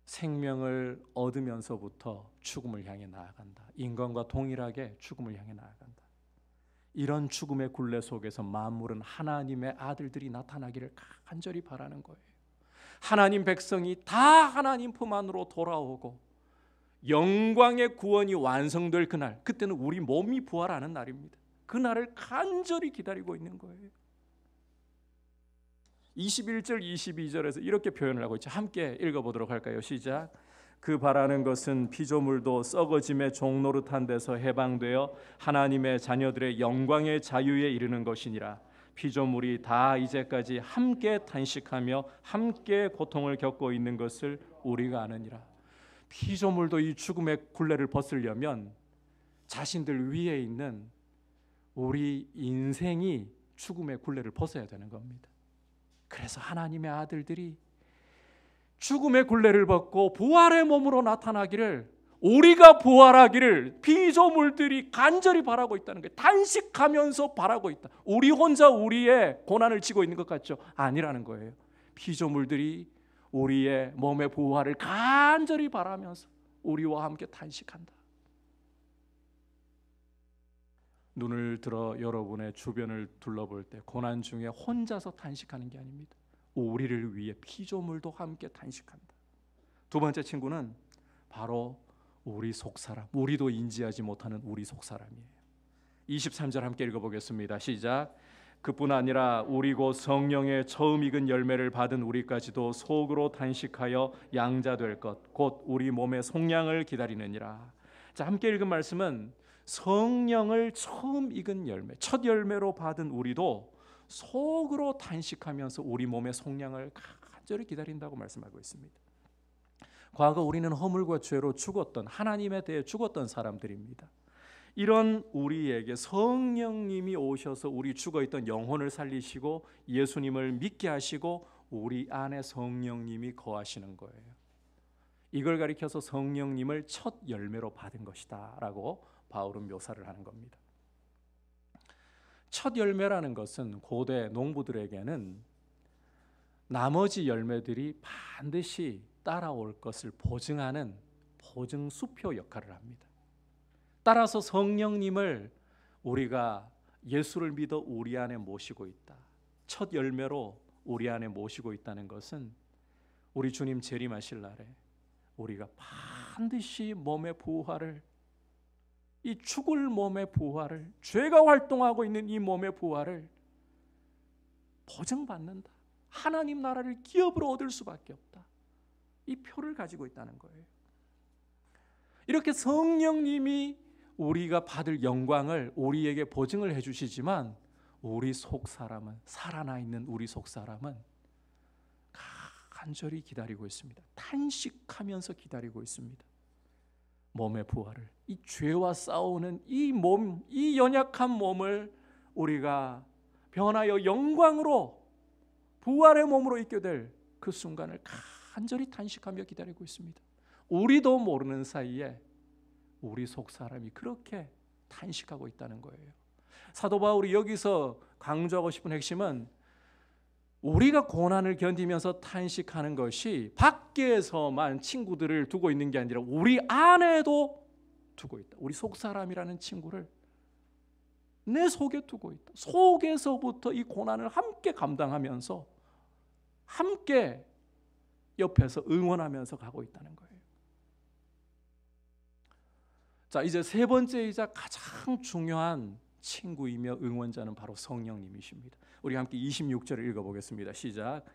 생명을 얻으면서부터 죽음을 향해 나아간다. 인간과 동일하게 죽음을 향해 나아간다. 이런 죽음의 굴레 속에서 만물은 하나님의 아들들이 나타나기를 간절히 바라는 거예요. 하나님 백성이 다 하나님 품 안으로 돌아오고 영광의 구원이 완성될 그날, 그때는 우리 몸이 부활하는 날입니다. 그 날을 간절히 기다리고 있는 거예요. 21절 22절에서 이렇게 표현을 하고 있죠. 함께 읽어보도록 할까요? 시작. 그 바라는 것은 피조물도 썩어짐의 종노릇한 데서 해방되어 하나님의 자녀들의 영광의 자유에 이르는 것이니라. 피조물이 다 이제까지 함께 탄식하며 함께 고통을 겪고 있는 것을 우리가 아느니라. 피조물도 이 죽음의 굴레를 벗으려면 자신들 위에 있는 우리 인생이 죽음의 굴레를 벗어야 되는 겁니다. 그래서 하나님의 아들들이 죽음의 굴레를 벗고 부활의 몸으로 나타나기를, 우리가 부활하기를 피조물들이 간절히 바라고 있다는 거예요. 단식하면서 바라고 있다. 우리 혼자 우리의 고난을 지고 있는 것 같죠? 아니라는 거예요. 피조물들이 우리의 몸의 부활을 간절히 바라면서 우리와 함께 단식한다. 눈을 들어 여러분의 주변을 둘러볼 때 고난 중에 혼자서 단식하는 게 아닙니다. 우리를 위해 피조물도 함께 단식한다. 두 번째 친구는 바로 우리 속사람, 우리도 인지하지 못하는 우리 속사람이에요. 23절 함께 읽어보겠습니다. 시작. 그뿐 아니라 우리 곧 성령의 처음 익은 열매를 받은 우리까지도 속으로 단식하여 양자될 것 곧 우리 몸의 속량을 기다리느니라. 자, 함께 읽은 말씀은 성령을 처음 익은 열매, 첫 열매로 받은 우리도 속으로 단식하면서 우리 몸의 속량을 간절히 기다린다고 말씀하고 있습니다. 과거 우리는 허물과 죄로 죽었던, 하나님에 대해 죽었던 사람들입니다. 이런 우리에게 성령님이 오셔서 우리 죽어있던 영혼을 살리시고 예수님을 믿게 하시고 우리 안에 성령님이 거하시는 거예요. 이걸 가리켜서 성령님을 첫 열매로 받은 것이다 라고 바울은 묘사를 하는 겁니다. 첫 열매라는 것은 고대 농부들에게는 나머지 열매들이 반드시 따라올 것을 보증하는 보증수표 역할을 합니다. 따라서 성령님을 우리가 예수를 믿어 우리 안에 모시고 있다, 첫 열매로 우리 안에 모시고 있다는 것은 우리 주님 재림하실 날에 우리가 반드시 몸의 부활을, 이 죽을 몸의 부활을, 죄가 활동하고 있는 이 몸의 부활을 보증받는다. 하나님 나라를 기업으로 얻을 수밖에 없다. 이 표를 가지고 있다는 거예요. 이렇게 성령님이 우리가 받을 영광을 우리에게 보증을 해주시지만 우리 속사람은, 살아나 있는 우리 속사람은 간절히 기다리고 있습니다. 탄식하면서 기다리고 있습니다. 몸의 부활을, 이 죄와 싸우는 이 몸, 이 연약한 몸을 우리가 변하여 영광으로, 부활의 몸으로 있게 될 그 순간을 간절히 탄식하며 기다리고 있습니다. 우리도 모르는 사이에 우리 속 사람이 그렇게 탄식하고 있다는 거예요. 사도 바울이 여기서 강조하고 싶은 핵심은 우리가 고난을 견디면서 탄식하는 것이 밖에서만 친구들을 두고 있는 게 아니라 우리 안에도 두고 있다. 우리 속사람이라는 친구를 내 속에 두고 있다. 속에서부터 이 고난을 함께 감당하면서 함께 옆에서 응원하면서 가고 있다는 거예요. 자, 이제 세 번째이자 가장 중요한 친구이며 응원자는 바로 성령님이십니다. 우리 함께 26절을 읽어보겠습니다. 시작.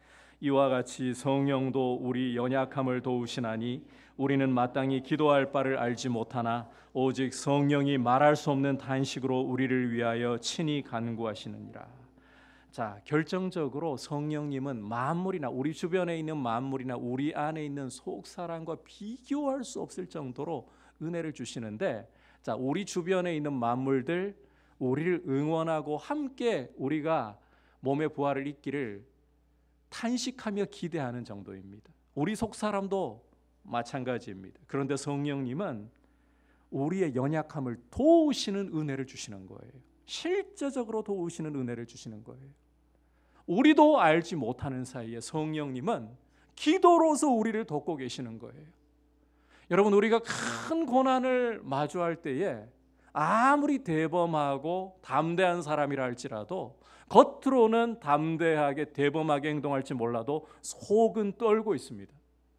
이와 같이 성령도 우리 연약함을 도우시나니 우리는 마땅히 기도할 바를 알지 못하나 오직 성령이 말할 수 없는 탄식으로 우리를 위하여 친히 간구하시느니라. 자, 결정적으로 성령님은 만물이나 우리 주변에 있는 만물이나 우리 안에 있는 속사람과 비교할 수 없을 정도로 은혜를 주시는데, 자, 우리 주변에 있는 만물들, 우리를 응원하고 함께 우리가 몸의 부활을 잊기를 탄식하며 기대하는 정도입니다. 우리 속사람도 마찬가지입니다. 그런데 성령님은 우리의 연약함을 도우시는 은혜를 주시는 거예요. 실제적으로 도우시는 은혜를 주시는 거예요. 우리도 알지 못하는 사이에 성령님은 기도로서 우리를 돕고 계시는 거예요. 여러분, 우리가 큰 고난을 마주할 때에 아무리 대범하고 담대한 사람이라 할지라도, 겉으로는 담대하게 대범하게 행동할지 몰라도 속은 떨고 있습니다.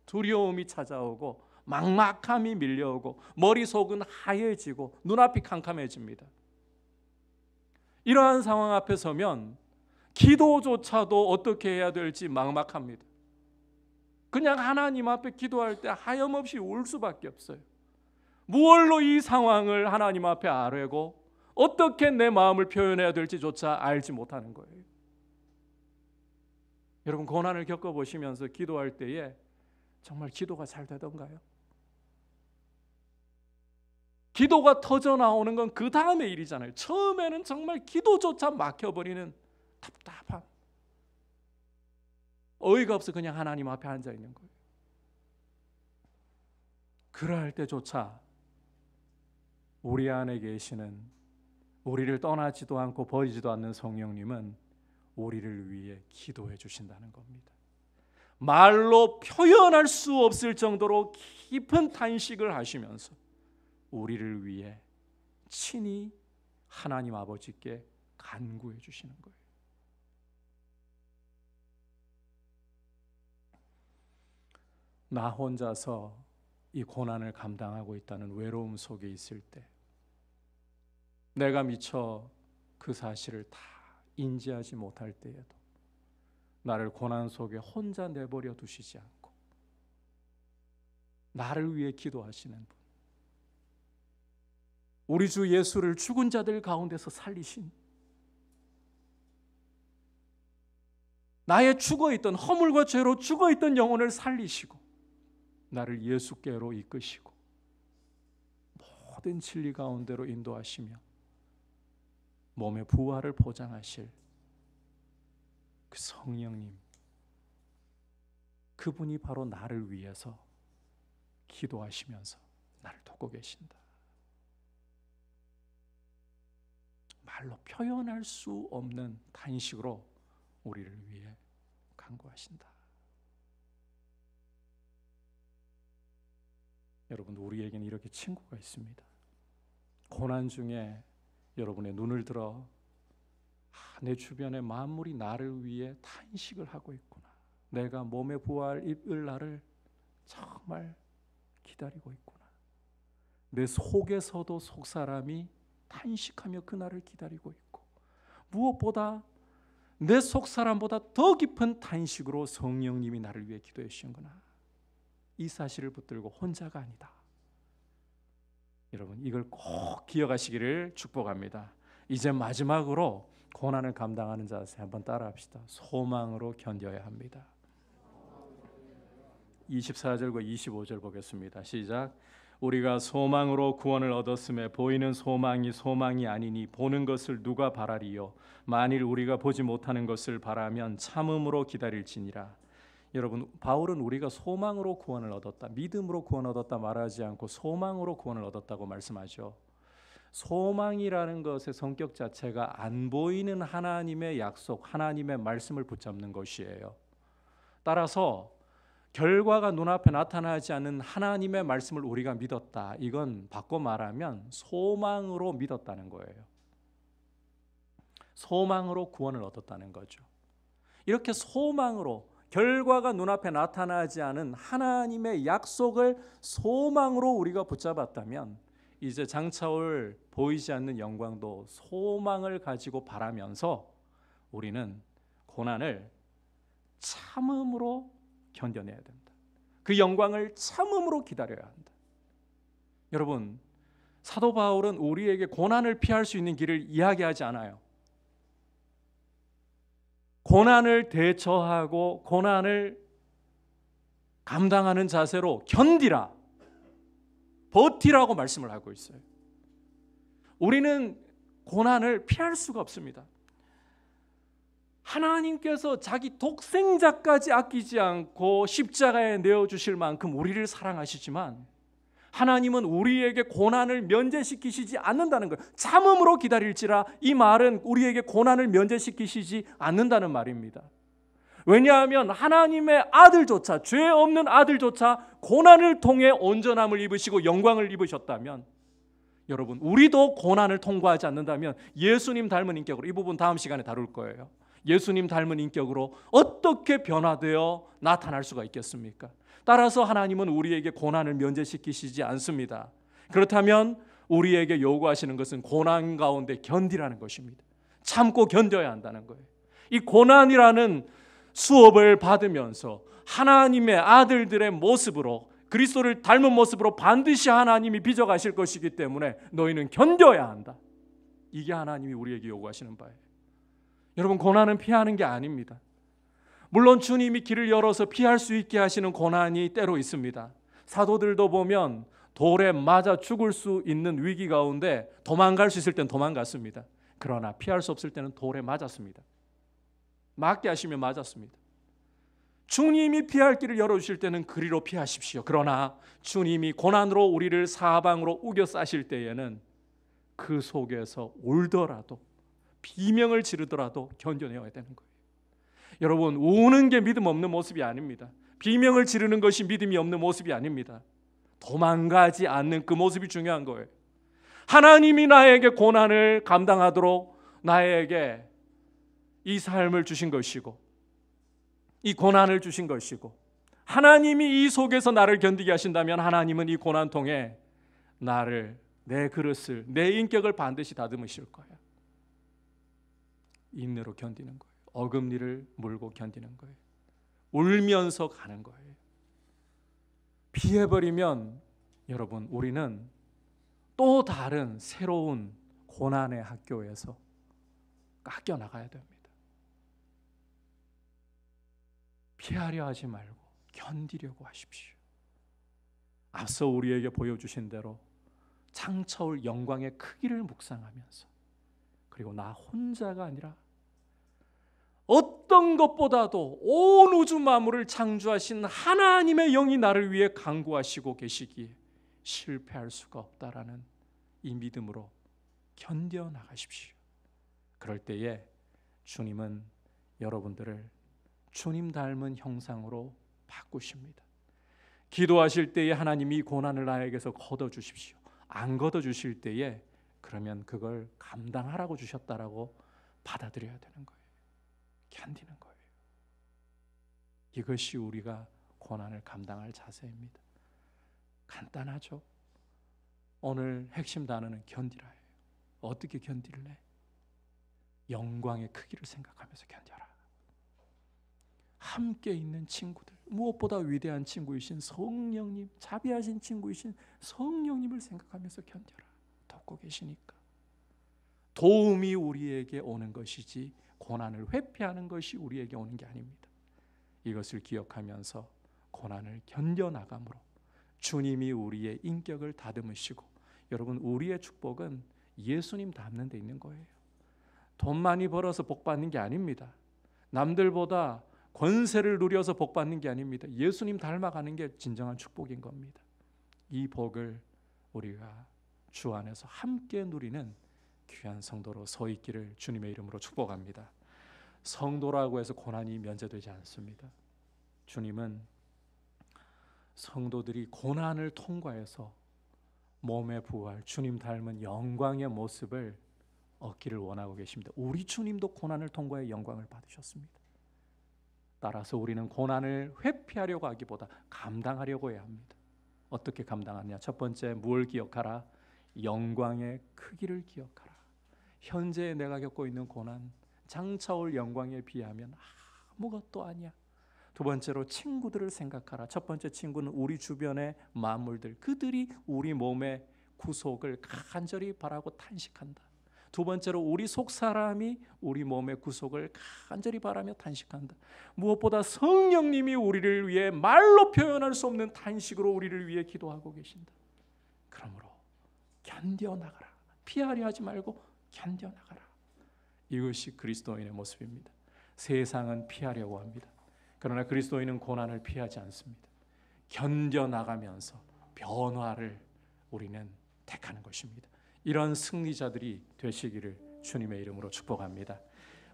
두려움이 찾아오고 막막함이 밀려오고 머릿속은 하얘지고 눈앞이 캄캄해집니다. 이러한 상황 앞에 서면 기도조차도 어떻게 해야 될지 막막합니다. 그냥 하나님 앞에 기도할 때 하염없이 울 수밖에 없어요. 무얼로 이 상황을 하나님 앞에 아뢰고 어떻게 내 마음을 표현해야 될지조차 알지 못하는 거예요. 여러분, 고난을 겪어보시면서 기도할 때에 정말 기도가 잘 되던가요? 기도가 터져 나오는 건 그 다음의 일이잖아요. 처음에는 정말 기도조차 막혀버리는 답답함, 어이가 없어 그냥 하나님 앞에 앉아 있는 거예요. 그럴 때조차 우리 안에 계시는, 우리를 떠나지도 않고 버리지도 않는 성령님은 우리를 위해 기도해 주신다는 겁니다. 말로 표현할 수 없을 정도로 깊은 탄식을 하시면서 우리를 위해 친히 하나님 아버지께 간구해 주시는 거예요. 나 혼자서 이 고난을 감당하고 있다는 외로움 속에 있을 때, 내가 미처 그 사실을 다 인지하지 못할 때에도 나를 고난 속에 혼자 내버려 두시지 않고 나를 위해 기도하시는 분, 우리 주 예수를 죽은 자들 가운데서 살리신, 나의 죽어있던, 허물과 죄로 죽어있던 영혼을 살리시고 나를 예수께로 이끄시고 모든 진리 가운데로 인도하시며 몸의 부활을 보장하실 그 성령님, 그분이 바로 나를 위해서 기도하시면서 나를 돕고 계신다. 말로 표현할 수 없는 탄식으로 우리를 위해 간구하신다. 여러분, 우리에게는 이렇게 친구가 있습니다. 고난 중에 여러분의 눈을 들어 내 주변의 만물이 나를 위해 탄식을 하고 있구나, 내가 몸의 부활 입을 날을 정말 기다리고 있구나, 내 속에서도 속사람이 탄식하며 그날을 기다리고 있고, 무엇보다 내 속사람보다 더 깊은 탄식으로 성령님이 나를 위해 기도해 주시는구나, 이 사실을 붙들고 혼자가 아니다. 여러분, 이걸 꼭 기억하시기를 축복합니다. 이제 마지막으로 고난을 감당하는 자세 한번 따라합시다. 소망으로 견뎌야 합니다. 24절과 25절 보겠습니다. 시작. 우리가 소망으로 구원을 얻었음에 보이는 소망이 소망이 아니니 보는 것을 누가 바라리요? 만일 우리가 보지 못하는 것을 바라면 참음으로 기다릴지니라. 여러분, 바울은 우리가 소망으로 구원을 얻었다, 믿음으로 구원을 얻었다 말하지 않고 소망으로 구원을 얻었다고 말씀하죠. 소망이라는 것의 성격 자체가 안 보이는 하나님의 약속, 하나님의 말씀을 붙잡는 것이에요. 따라서 결과가 눈앞에 나타나지 않는 하나님의 말씀을 우리가 믿었다, 이건 바꿔 말하면 소망으로 믿었다는 거예요. 소망으로 구원을 얻었다는 거죠. 이렇게 소망으로, 결과가 눈앞에 나타나지 않은 하나님의 약속을 소망으로 우리가 붙잡았다면 이제 장차올 보이지 않는 영광도 소망을 가지고 바라면서 우리는 고난을 참음으로 견뎌내야 된다. 그 영광을 참음으로 기다려야 한다. 여러분, 사도 바울은 우리에게 고난을 피할 수 있는 길을 이야기하지 않아요. 고난을 대처하고 고난을 감당하는 자세로 견디라, 버티라고 말씀을 하고 있어요. 우리는 고난을 피할 수가 없습니다. 하나님께서 자기 독생자까지 아끼지 않고 십자가에 내어주실 만큼 우리를 사랑하시지만 하나님은 우리에게 고난을 면제시키시지 않는다는 거예요. 참음으로 기다릴지라, 이 말은 우리에게 고난을 면제시키시지 않는다는 말입니다. 왜냐하면 하나님의 아들조차, 죄 없는 아들조차 고난을 통해 온전함을 입으시고 영광을 입으셨다면, 여러분, 우리도 고난을 통과하지 않는다면 예수님 닮은 인격으로, 이 부분 다음 시간에 다룰 거예요. 예수님 닮은 인격으로 어떻게 변화되어 나타날 수가 있겠습니까? 따라서 하나님은 우리에게 고난을 면제시키시지 않습니다. 그렇다면 우리에게 요구하시는 것은 고난 가운데 견디라는 것입니다. 참고 견뎌야 한다는 거예요. 이 고난이라는 수업을 받으면서 하나님의 아들들의 모습으로, 그리스도를 닮은 모습으로 반드시 하나님이 빚어가실 것이기 때문에 너희는 견뎌야 한다. 이게 하나님이 우리에게 요구하시는 바예요. 여러분, 고난은 피하는 게 아닙니다. 물론 주님이 길을 열어서 피할 수 있게 하시는 고난이 때로 있습니다. 사도들도 보면 돌에 맞아 죽을 수 있는 위기 가운데 도망갈 수 있을 땐 도망갔습니다. 그러나 피할 수 없을 때는 돌에 맞았습니다. 맞게 하시면 맞았습니다. 주님이 피할 길을 열어주실 때는 그리로 피하십시오. 그러나 주님이 고난으로 우리를 사방으로 우겨 싸실 때에는 그 속에서 울더라도 비명을 지르더라도 견뎌내야 되는 거예요. 여러분, 우는 게 믿음 없는 모습이 아닙니다. 비명을 지르는 것이 믿음이 없는 모습이 아닙니다. 도망가지 않는 그 모습이 중요한 거예요. 하나님이 나에게 고난을 감당하도록 나에게 이 삶을 주신 것이고 이 고난을 주신 것이고, 하나님이 이 속에서 나를 견디게 하신다면 하나님은 이 고난 통해 나를, 내 그릇을, 내 인격을 반드시 다듬으실 거예요. 인내로 견디는 거예요. 어금니를 물고 견디는 거예요. 울면서 가는 거예요. 피해버리면 여러분, 우리는 또 다른 새로운 고난의 학교에서 깎여 나가야 됩니다. 피하려 하지 말고 견디려고 하십시오. 앞서 우리에게 보여주신 대로 창차올 영광의 크기를 묵상하면서, 그리고 나 혼자가 아니라 어떤 것보다도 온 우주 만물을 창조하신 하나님의 영이 나를 위해 간구하시고 계시기에 실패할 수가 없다라는 이 믿음으로 견뎌 나가십시오. 그럴 때에 주님은 여러분들을 주님 닮은 형상으로 바꾸십니다. 기도하실 때에 하나님이 고난을 나에게서 걷어주십시오. 안 걷어주실 때에 그러면 그걸 감당하라고 주셨다라고 받아들여야 되는 거예요. 견디는 거예요. 이것이 우리가 고난을 감당할 자세입니다. 간단하죠? 오늘 핵심 단어는 견디라예요. 어떻게 견딜래? 영광의 크기를 생각하면서 견뎌라. 함께 있는 친구들, 무엇보다 위대한 친구이신 성령님, 자비하신 친구이신 성령님을 생각하면서 견뎌라. 돕고 계시니까. 도움이 우리에게 오는 것이지 고난을 회피하는 것이 우리에게 오는 게 아닙니다. 이것을 기억하면서 고난을 견뎌나감으로 주님이 우리의 인격을 다듬으시고, 여러분, 우리의 축복은 예수님 닮는 데 있는 거예요. 돈 많이 벌어서 복 받는 게 아닙니다. 남들보다 권세를 누려서 복 받는 게 아닙니다. 예수님 닮아가는 게 진정한 축복인 겁니다. 이 복을 우리가 주 안에서 함께 누리는 귀한 성도로 서 있기를 주님의 이름으로 축복합니다. 성도라고 해서 고난이 면제되지 않습니다. 주님은 성도들이 고난을 통과해서 몸의 부활, 주님 닮은 영광의 모습을 얻기를 원하고 계십니다. 우리 주님도 고난을 통과해 영광을 받으셨습니다. 따라서 우리는 고난을 회피하려고 하기보다 감당하려고 해야 합니다. 어떻게 감당하느냐? 첫 번째, 무엇을 기억하라? 영광의 크기를 기억하라. 현재 내가 겪고 있는 고난, 장차올 영광에 비하면 아무것도 아니야. 두 번째로, 친구들을 생각하라. 첫 번째 친구는 우리 주변의 만물들, 그들이 우리 몸의 구속을 간절히 바라고 탄식한다. 두 번째로, 우리 속 사람이 우리 몸의 구속을 간절히 바라며 탄식한다. 무엇보다 성령님이 우리를 위해 말로 표현할 수 없는 탄식으로 우리를 위해 기도하고 계신다. 그러므로 견뎌나가라. 피하려 하지 말고 견뎌나가라. 이것이 그리스도인의 모습입니다. 세상은 피하려고 합니다. 그러나 그리스도인은 고난을 피하지 않습니다. 견뎌나가면서 변화를 우리는 택하는 것입니다. 이런 승리자들이 되시기를 주님의 이름으로 축복합니다.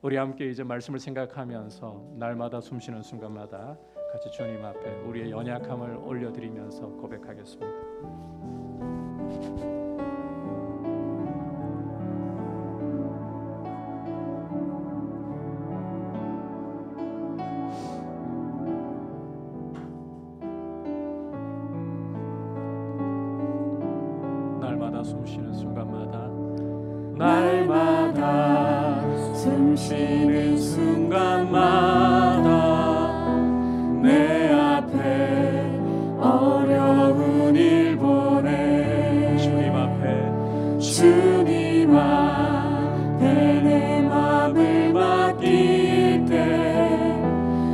우리 함께 이제 말씀을 생각하면서 날마다 숨쉬는 순간마다 같이 주님 앞에 우리의 연약함을 올려드리면서 고백하겠습니다. 날마다 숨쉬는 순간마다 날마다 숨 쉬는 순간마다 내 앞에 어려운 일 보내 주님 앞에 내 맘을 맡길 때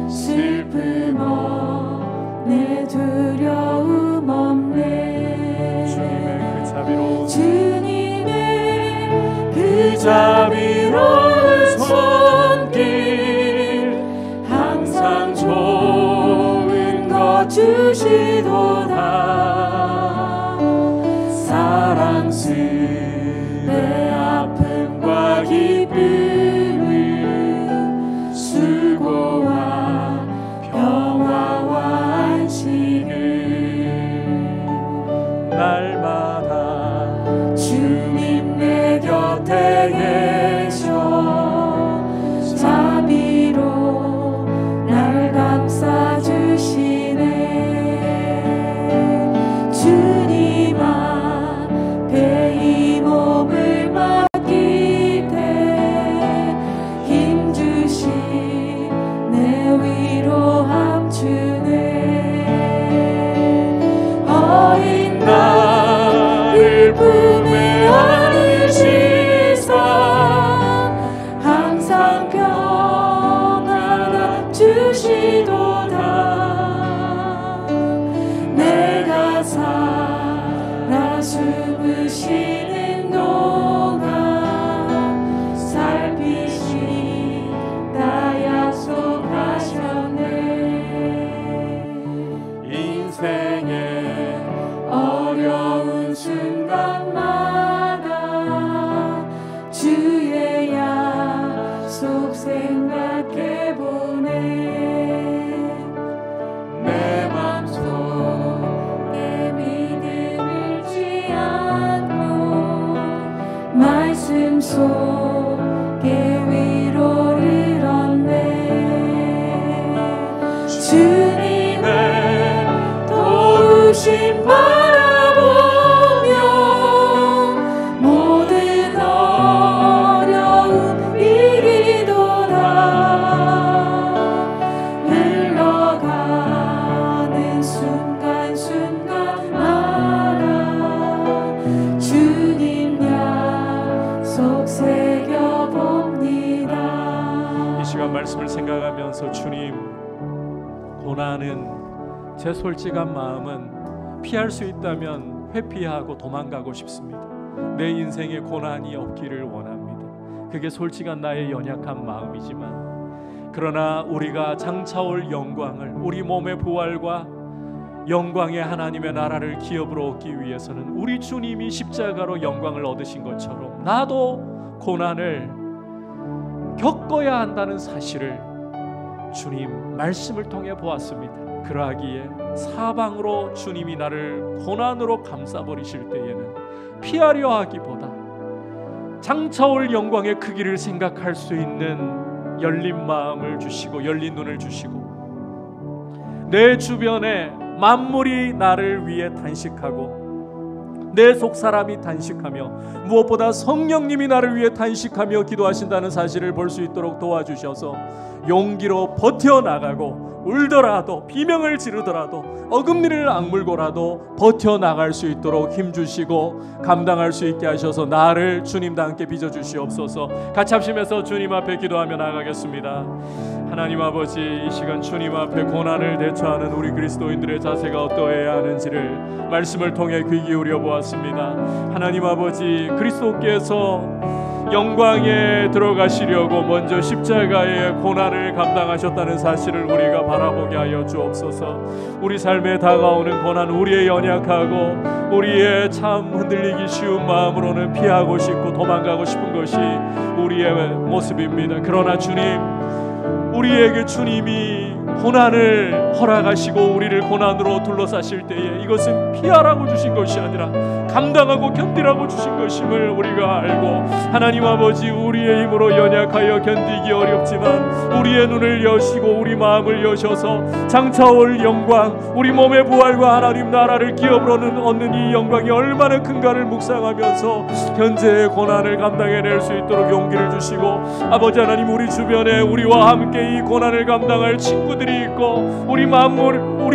슬픔 없네 두려움 없네 주님의 그 자비로운 손길 항상 좋은 것 주시도다 사랑스레 아픔과 기쁨을 수고와 평화와 안식을 날마다 주님 내 곁에 계셔 자비로 날 감싸주시네 주님 앞에 이 몸을 맡길 때 힘주시 내 위로함 주네 어린 나를 품에 안으시사 항상 평안함 주시도다 내가 살아 숨을 쉬는 동안 살피시다 약속하셨네 인생의 어려운 순간마다 주의 약속 생각해보네 내 맘속에 믿음 잃지 않고 말씀 속에 위로를 얻네 주님의 도우심 바라보며 모든 어려움 이기도다 흘러가는 순간순간마다 주님 약속 새겨봅니다 이 시간 말씀을 생각하면서 주님 고난은 제 솔직한 마음은 피할 수 있다면 회피하고 도망가고 싶습니다. 내 인생에 고난이 없기를 원합니다. 그게 솔직한 나의 연약한 마음이지만 그러나 우리가 장차올 영광을 우리 몸의 부활과 영광의 하나님의 나라를 기업으로 얻기 위해서는 우리 주님이 십자가로 영광을 얻으신 것처럼 나도 고난을 겪어야 한다는 사실을 주님 말씀을 통해 보았습니다. 그러하기에 사방으로 주님이 나를 고난으로 감싸버리실 때에는 피하려 하기보다 장차올 영광의 크기를 생각할 수 있는 열린 마음을 주시고 열린 눈을 주시고 내 주변에 만물이 나를 위해 단식하고 내 속사람이 단식하며 무엇보다 성령님이 나를 위해 단식하며 기도하신다는 사실을 볼 수 있도록 도와주셔서 용기로 버텨나가고 울더라도 비명을 지르더라도 어금니를 악물고라도 버텨나갈 수 있도록 힘주시고 감당할 수 있게 하셔서 나를 주님과 함께 빚어주시옵소서. 같이 합심해서 주님 앞에 기도하며 나가겠습니다. 하나님 아버지, 이 시간 주님 앞에 고난을 대처하는 우리 그리스도인들의 자세가 어떠해야 하는지를 말씀을 통해 귀 기울여 보았습니다. 하나님 아버지, 그리스도께서 영광에 들어가시려고 먼저 십자가의 고난을 감당하셨다는 사실을 우리가 바라보게 하여 주옵소서. 우리 삶에 다가오는 고난, 우리의 연약하고 우리의 참 흔들리기 쉬운 마음으로는 피하고 싶고 도망가고 싶은 것이 우리의 모습입니다. 그러나 주님, 우리에게 주님이 고난을 허락하시고 우리를 고난으로 둘러싸실 때에 이것은 피하라고 주신 것이 아니라 감당하고 견디라고 주신 것임을 우리가 알고, 하나님 아버지, 우리의 힘으로 연약하여 견디기 어렵지만 우리의 눈을 여시고 우리 마음을 여셔서 장차올 영광, 우리 몸의 부활과 하나님 나라를 기업으로는 얻는 이 영광이 얼마나 큰가를 묵상하면서 현재의 고난을 감당해낼 수 있도록 용기를 주시고, 아버지 하나님, 우리 주변에 우리와 함께 이 고난을 감당할 친구들이 있고, 우리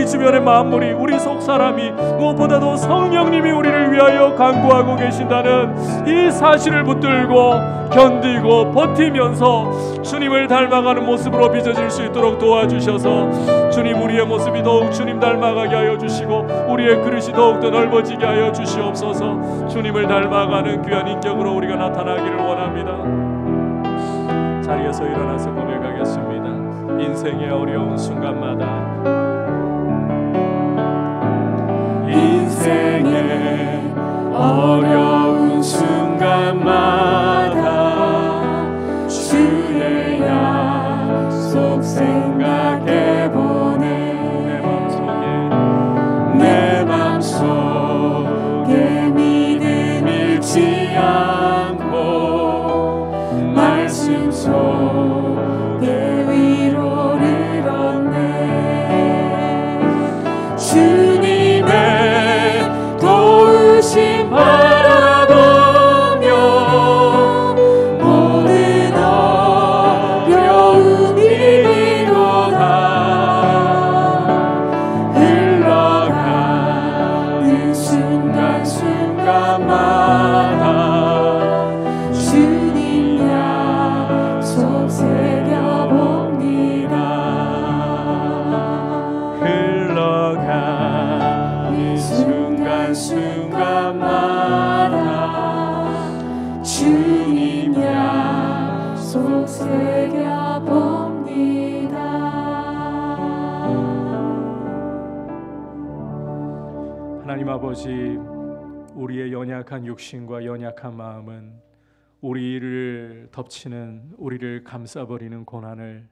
주변의 만물이, 우리 속 사람이, 무엇보다도 성령님이 우리를 위하여 간구하고 계신다는 이 사실을 붙들고 견디고 버티면서 주님을 닮아가는 모습으로 빚어질 수 있도록 도와주셔서, 주님, 우리의 모습이 더욱 주님 닮아가게 하여 주시고 우리의 그릇이 더욱더 넓어지게 하여 주시옵소서. 주님을 닮아가는 귀한 인격으로 우리가 나타나기를 원합니다. 자리에서 일어나서 고백하겠습니다. 인생의 어려운 순간마다, 인생의 어려운 순간마다 주의 약속 생각해보네. 내 맘속에 믿음 잃지 않고 말씀 속에 위로를 얻네. 주님의 도우심 바라보며 모든 어려움이 이로다. 흘러가는 순간순간마다 주님 약속 새겨봅니다. 흘러가는 순간순간마다 주님 약속 새겨봅니다. 하나님 아버지, 우리의 연약한 육신과 연약한 마음은 우리를 덮치는, 우리를 감싸버리는 고난을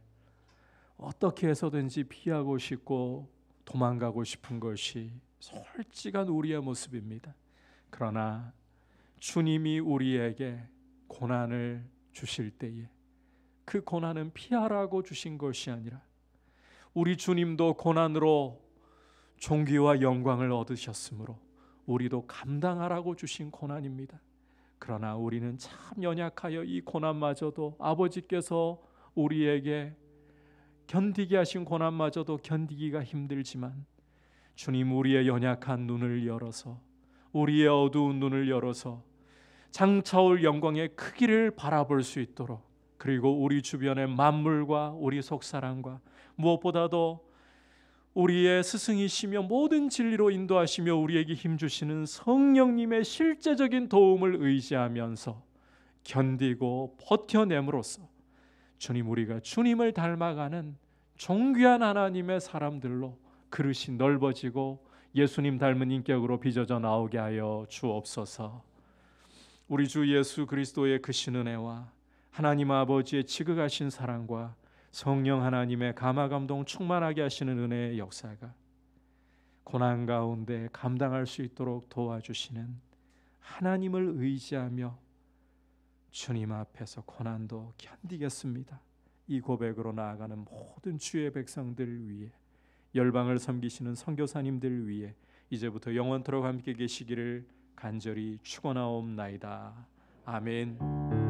어떻게 해서든지 피하고 싶고 도망가고 싶은 것이 솔직한 우리의 모습입니다. 그러나 주님이 우리에게 고난을 주실 때에 그 고난은 피하라고 주신 것이 아니라, 우리 주님도 고난으로 존귀와 영광을 얻으셨으므로 우리도 감당하라고 주신 고난입니다. 그러나 우리는 참 연약하여 이 고난마저도, 아버지께서 우리에게 견디게 하신 고난마저도 견디기가 힘들지만, 주님, 우리의 연약한 눈을 열어서, 우리의 어두운 눈을 열어서 장차올 영광의 크기를 바라볼 수 있도록, 그리고 우리 주변의 만물과 우리 속사람과 무엇보다도 우리의 스승이시며 모든 진리로 인도하시며 우리에게 힘주시는 성령님의 실제적인 도움을 의지하면서 견디고 버텨냄으로써 주님, 우리가 주님을 닮아가는 존귀한 하나님의 사람들로 그릇이 넓어지고 예수님 닮은 인격으로 빚어져 나오게 하여 주옵소서. 우리 주 예수 그리스도의 크신 은혜와 하나님 아버지의 지극하신 사랑과 성령 하나님의 감화감동 충만하게 하시는 은혜의 역사가 고난 가운데 감당할 수 있도록 도와주시는 하나님을 의지하며 주님 앞에서 고난도 견디겠습니다. 이 고백으로 나아가는 모든 주의 백성들 위해, 열방을 섬기시는 선교사님들 위해 이제부터 영원토록 함께 계시기를 간절히 축원하옵나이다. 아멘.